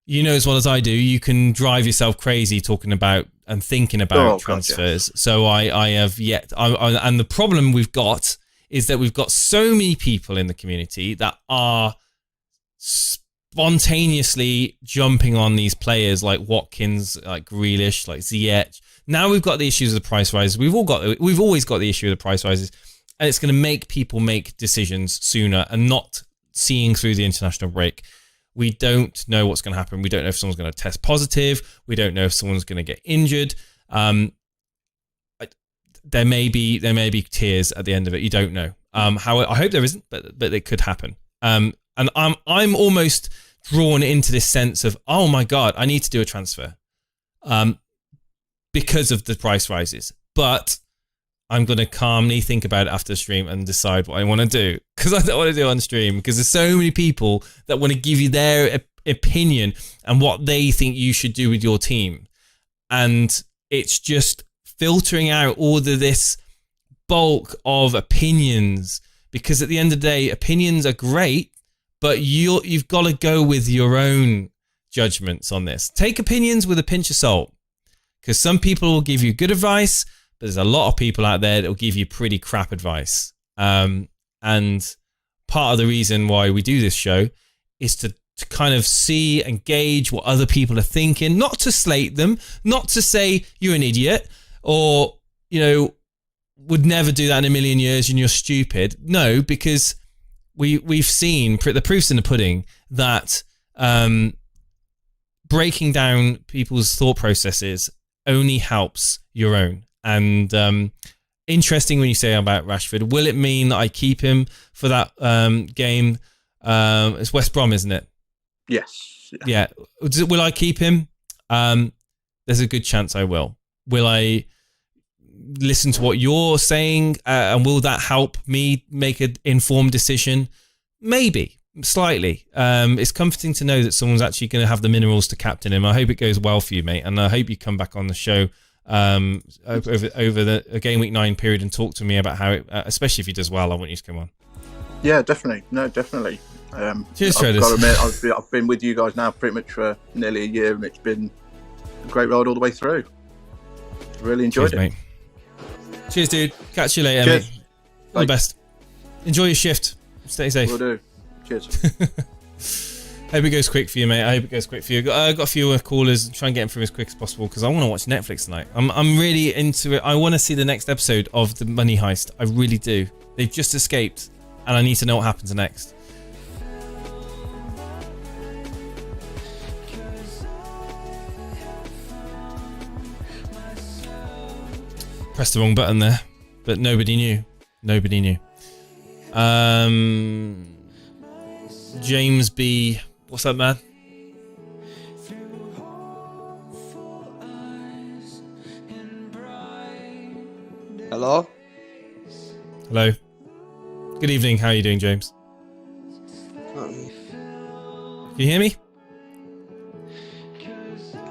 you know as well as I do, you can drive yourself crazy talking about and thinking about transfers. God, yes. So I have yet, and the problem we've got is that we've got so many people in the community that are spontaneously jumping on these players like Watkins, like Grealish, like Ziyech. Now we've got the issues of the price rises. We've always got the issue of the price rises, and it's going to make people make decisions sooner and not seeing through the international break. We don't know what's going to happen. We don't know if someone's going to test positive. We don't know if someone's going to get injured. There may be tears at the end of it. You don't know. I hope there isn't, but it could happen. And I'm almost drawn into this sense of, oh my God, I need to do a transfer, because of the price rises. But I'm going to calmly think about it after the stream and decide what I want to do, because I don't want to do it on stream, because there's so many people that want to give you their opinion and what they think you should do with your team. And it's just filtering out all of this bulk of opinions, because at the end of the day, opinions are great, but you've got to go with your own judgments on this. Take opinions with a pinch of salt, because some people will give you good advice, but there's a lot of people out there that will give you pretty crap advice. And part of the reason why we do this show is to kind of see and gauge what other people are thinking, not to slate them, not to say you're an idiot, or, would never do that in a million years and you're stupid. No, because we've seen, the proof's in the pudding, that breaking down people's thought processes only helps your own. And interesting when you say about Rashford. Will it mean that I keep him for that game? It's West Brom, isn't it? Yes. Yeah. Will I keep him? There's a good chance I will. Will I listen to what you're saying, and will that help me make an informed decision? Maybe, slightly. It's comforting to know that someone's actually going to have the minerals to captain him. I hope it goes well for you, mate, and I hope you come back on the show over the Gameweek 9 period and talk to me about how it, especially if he does well. I want you to come on. Yeah, definitely. No, definitely. Cheers, I've Traders. got to admit, I've been with you guys now pretty much for nearly a year, and it's been a great ride all the way through. Really enjoyed it. Mate. Cheers, dude. Catch you later, Cheers. mate. All the best. Enjoy your shift. Stay safe. Will do. Cheers. Hope it goes quick for you, mate. I hope it goes quick for you. Got a few callers. Try and get them through as quick as possible, because I want to watch Netflix tonight. I'm really into it. I want to see the next episode of the Money Heist. I really do. They've just escaped, and I need to know what happens next. Pressed the wrong button there, but nobody knew. Nobody knew. James B. What's up, man? Hello? Hello. Good evening. How are you doing, James? Can you hear me?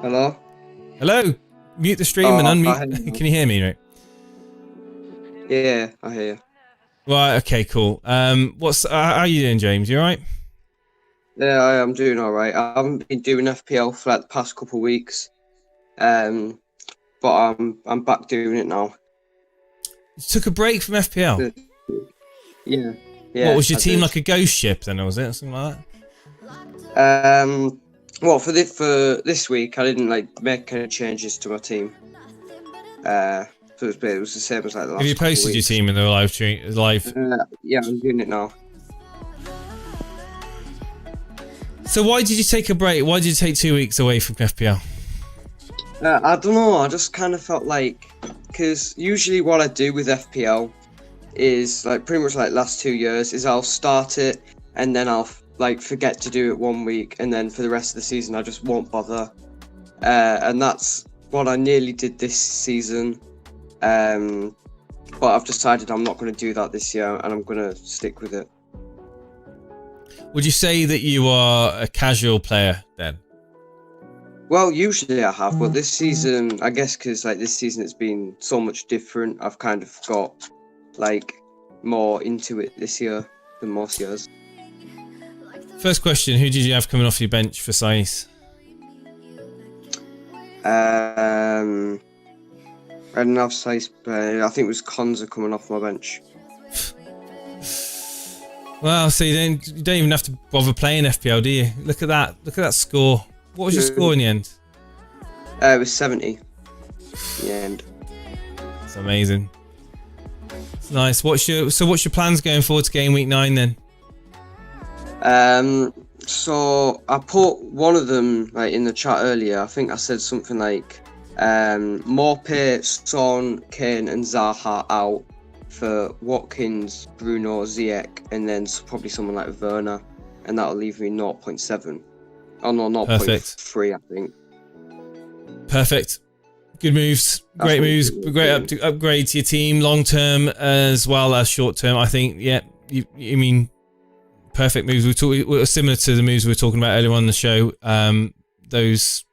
Hello? Hello. Mute the stream and unmute. Can you hear me, mate? Yeah, I hear you. Right, okay, cool. How are you doing, James? You alright? Yeah, I'm doing alright. I haven't been doing FPL for like the past couple of weeks. But I'm back doing it now. You took a break from FPL? Yeah. Yeah, what was your I team did. like a ghost ship then, or was it something like that? Well, for this week, I didn't like make any changes to my team. So it was the same as like the last. Have you posted your team in the live stream? Yeah, I'm doing it now. So why did you take a break? Why did you take 2 weeks away from FPL? I don't know. I just kind of felt like, because usually what I do with FPL is like pretty much like last 2 years is I'll start it and then I'll like forget to do it 1 week, and then for the rest of the season I just won't bother. And that's what I nearly did this season. But I've decided I'm not going to do that this year, and I'm going to stick with it. Would you say that you are a casual player then? Well, usually I have, but this season, I guess because like this season it's been so much different, I've kind of got like more into it this year than most years. First question, who did you have coming off your bench for size? I didn't have size, but I think it was Konza coming off my bench. Well, so you don't even have to bother playing FPL, do you? Look at that. Look at that score. What was your score in the end? It was 70 in the end. It's amazing. It's nice. What's your plans going forward to game week 9 then? So I put one of them like in the chat earlier. I think I said something like Morpé, Son, Kane and Zaha out for Watkins, Bruno, Ziyech, and then probably someone like Werner, and that'll leave me 0.7. Oh no, 0.3 I think. Perfect. Good moves. Great moves. Great upgrade to your team, long term as well as short term. I think, yeah, you mean perfect moves. We're similar to the moves we were talking about earlier on in the show. Those,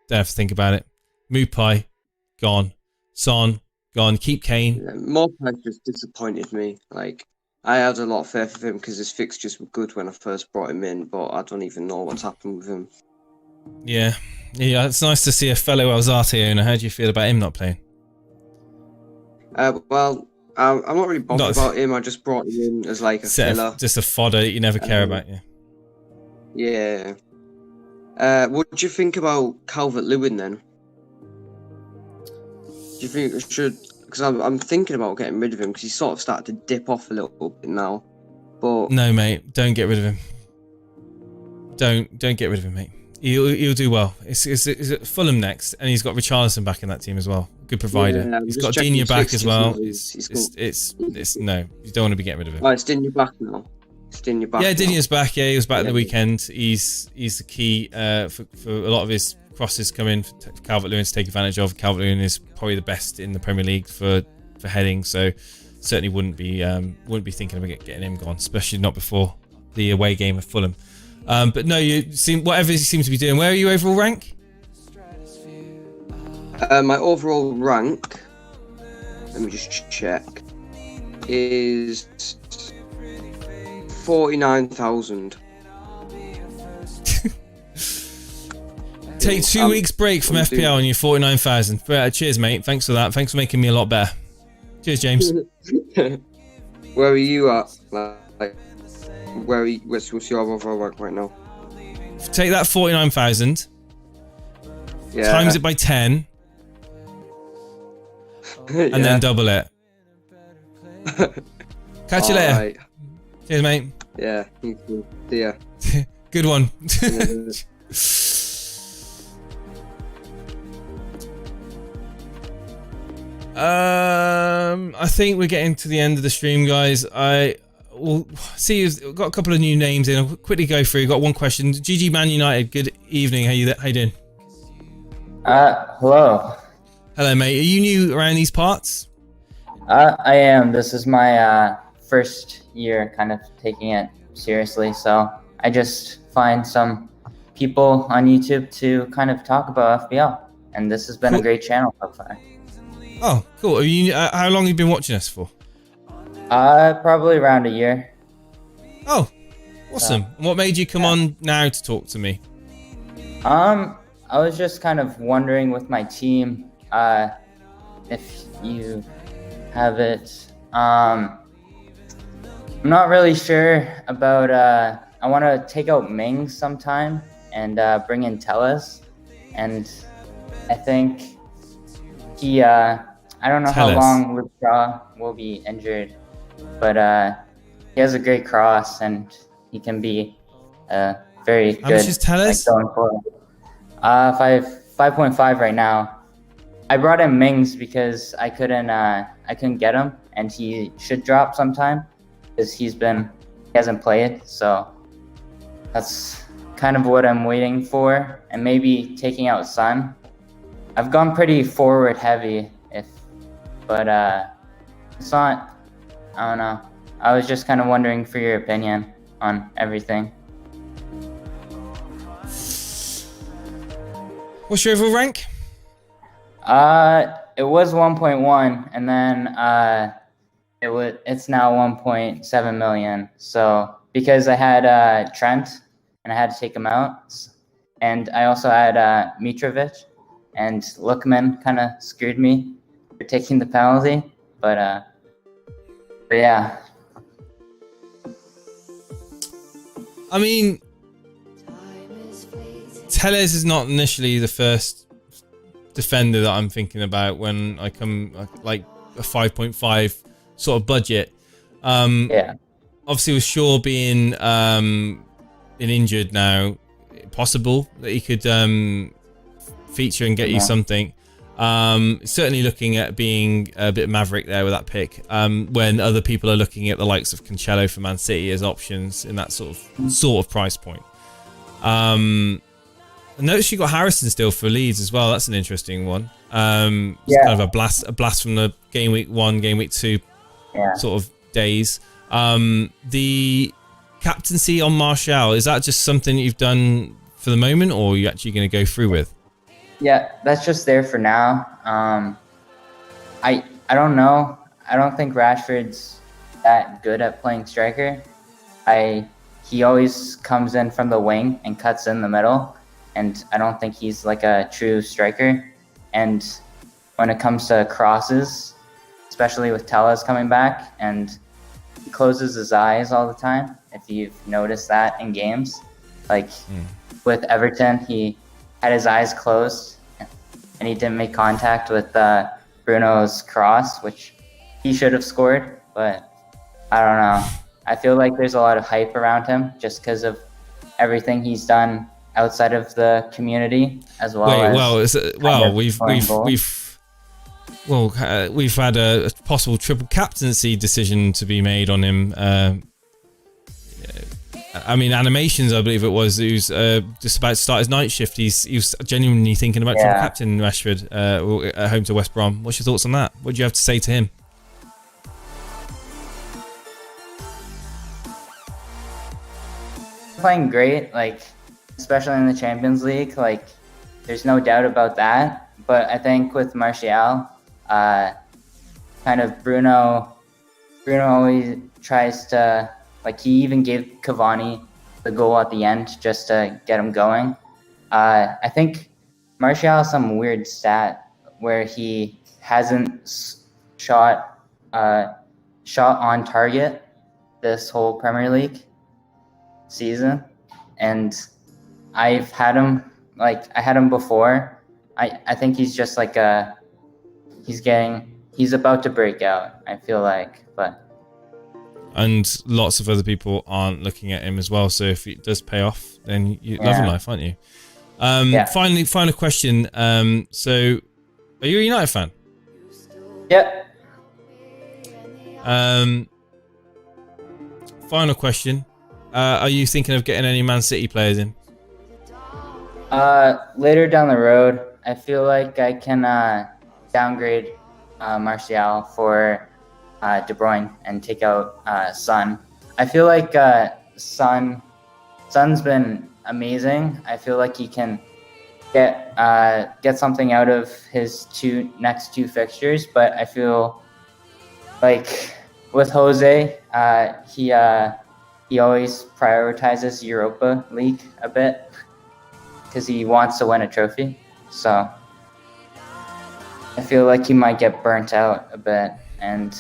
don't have to think about it. Mupai, gone. Son, gone. Keep Kane. Yeah, Morpé just disappointed me. Like, I had a lot of faith of him because his fixtures were good when I first brought him in, but I don't even know what's happened with him. Yeah, it's nice to see a fellow Alzate owner. How do you feel about him not playing? Well, I'm not really bothered about him. I just brought him in as like a filler. Just a fodder that you never care about, yeah. What do you think about Calvert-Lewin then? Do you think it should? Because I'm thinking about getting rid of him because he's sort of started to dip off a little bit now. But no, mate, don't get rid of him. Don't get rid of him, mate. He'll do well. It's Fulham next, and he's got Richarlison back in that team as well. Good provider. Yeah, he's got Digne back as well. It's no, you don't want to be getting rid of him. Oh, it's Digne back now. It's Digne back. Yeah, Digne's back. Yeah, he was back at the weekend. He's the key for a lot of his crosses come in for Calvert-Lewin to take advantage of. Calvert-Lewin is probably the best in the Premier League for heading, so certainly wouldn't be thinking of getting him gone, especially not before the away game of Fulham. But no, you seem whatever you seem to be doing. Where are you overall rank? My overall rank, let me just check, is 49,000. Take 2 weeks break from FPL and you're 49,000. Cheers, mate. Thanks for that. Thanks for making me a lot better. Cheers, James. Where are you at? Like, where are you, what's your overall rank right now? Take that 49,000. Yeah. Times it by 10. And then double it. Catch you later. Right. Cheers, mate. Yeah. See ya. Good one. I think we're getting to the end of the stream, guys. We'll see. You've got a couple of new names in. I'll quickly go through. Got one question. GG Man United. Good evening. How you doing? Hello. Hello, mate. Are you new around these parts? I am. This is my first year kind of taking it seriously. So I just find some people on YouTube to kind of talk about FPL. And this has been a great channel so far. Oh, cool. Have you, how long have you been watching us for? Probably around a year. Oh, awesome. And what made you come on now to talk to me? I was just kind of wondering with my team, if you have it. I'm not really sure about. I want to take out Mings sometime and bring in Tellus, and I think he. I don't know how long Luke Shaw will be injured, but he has a great cross and he can be very good. How much is Tellus? Like, going forward. 5.5 right now. I brought in Mings because I couldn't get him, and he should drop sometime because he hasn't played. So that's kind of what I'm waiting for, and maybe taking out Sun. I've gone pretty forward heavy, but it's not. I don't know. I was just kind of wondering for your opinion on everything. What's your overall rank? It was 1.1, and then it's now 1.7 million. So because I had Trent and I had to take him out, and I also had Mitrovic, and Lookman kind of screwed me for taking the penalty, but yeah. I mean, Tellez is not initially the first defender that I'm thinking about when I come like a 5.5 sort of budget. Yeah. Obviously, with Shaw being injured now, possible that he could feature and get you something. Certainly looking at being a bit maverick there with that pick. When other people are looking at the likes of Cancelo for Man City as options in that sort of price point. I noticed you got Harrison still for Leeds as well. That's an interesting one. It's kind of a blast from the game week 1, game week 2 sort of days. The captaincy on Martial, is that just something that you've done for the moment, or are you actually going to go through with? Yeah, that's just there for now. I don't know. I don't think Rashford's that good at playing striker. He always comes in from the wing and cuts in the middle, and I don't think he's like a true striker. And when it comes to crosses, especially with Tellez coming back, and he closes his eyes all the time, if you've noticed that in games. Like with Everton, he had his eyes closed and he didn't make contact with Bruno's cross, which he should have scored, but I don't know. I feel like there's a lot of hype around him just because of everything he's done outside of the community, as well we've had a possible triple captaincy decision to be made on him. I mean, Animations, I believe it was, who's just about to start his night shift. He was genuinely thinking about triple captain Rashford at home to West Brom. What's your thoughts on that? What do you have to say to him? Playing great, like especially in the Champions League. Like, there's no doubt about that. But I think with Martial, kind of Bruno always tries to, like, he even gave Cavani the goal at the end just to get him going. I think Martial has some weird stat where he hasn't shot on target this whole Premier League season, and I've had him, like, I had him before. I think he's just like he's about to break out, I feel like, and lots of other people aren't looking at him as well, so if it does pay off, then you're loving life, aren't you? Final question. So are you a United fan? Yep. Final question. Are you thinking of getting any Man City players in? Later down the road. I feel like I can downgrade Martial for De Bruyne and take out Son. I feel like Son's been amazing. I feel like he can get something out of his next two fixtures, but I feel like with Jose, he always prioritizes Europa League a bit because he wants to win a trophy. So I feel like he might get burnt out a bit, and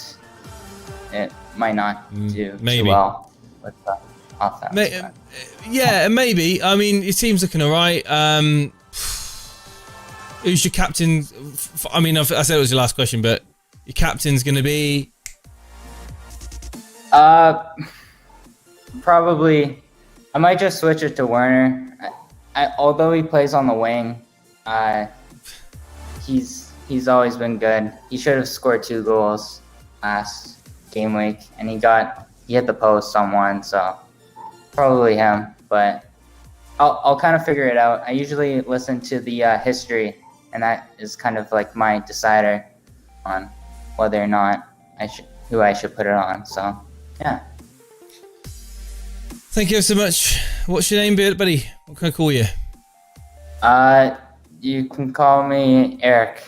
it might not do maybe too well with the offense. Yeah, maybe. I mean, your team's looking alright. Who's your captain? I mean, I said it was your last question, but your captain's going to be? Probably, I might just switch it to Werner. Although he plays on the wing, he's always been good. He should have scored 2 goals last game week, and he hit the post on one, so probably him. But I'll kind of figure it out. I usually listen to the history, and that is kind of like my decider on whether or not who I should put it on. So yeah. Thank you so much. What's your name, buddy? What can I call you? You can call me Eric.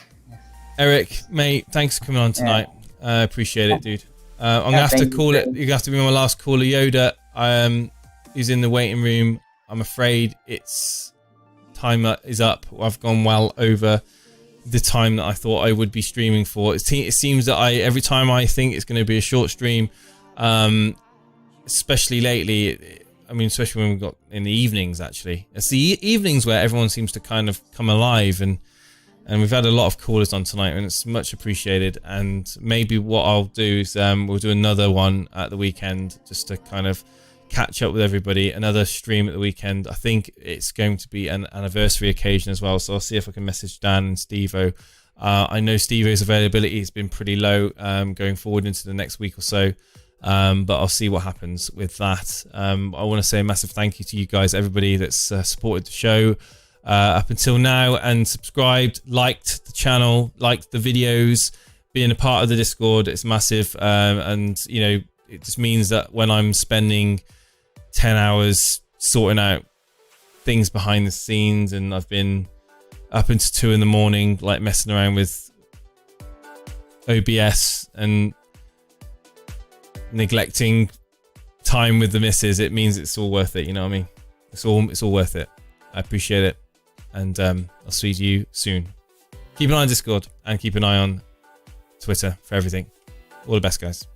Eric, mate, thanks for coming on tonight. I appreciate it, dude. I'm gonna have to call it. You have to be my last caller, Yoda. He's in the waiting room. I'm afraid its timer is up. I've gone well over the time that I thought I would be streaming for. It seems that every time I think it's going to be a short stream, especially lately, I mean, especially when we've got in the evenings, actually. It's the evenings where everyone seems to kind of come alive, and we've had a lot of callers on tonight, and it's much appreciated. And maybe what I'll do is we'll do another one at the weekend just to kind of catch up with everybody. Another stream at the weekend. I think it's going to be an anniversary occasion as well, so I'll see if I can message Dan and Steve-O. I know Steve-O's availability has been pretty low going forward into the next week or so. But I'll see what happens with that. I want to say a massive thank you to you guys, everybody that's supported the show up until now and subscribed, liked the channel, liked the videos, being a part of the Discord. It's massive. And, you know, it just means that when I'm spending 10 hours sorting out things behind the scenes, and I've been up until 2 in the morning, like messing around with OBS and neglecting time with the missus, it means it's all worth it. You know what I mean? It's all worth it. I appreciate it, and I'll see you soon. Keep an eye on Discord and keep an eye on Twitter for everything. All the best, guys.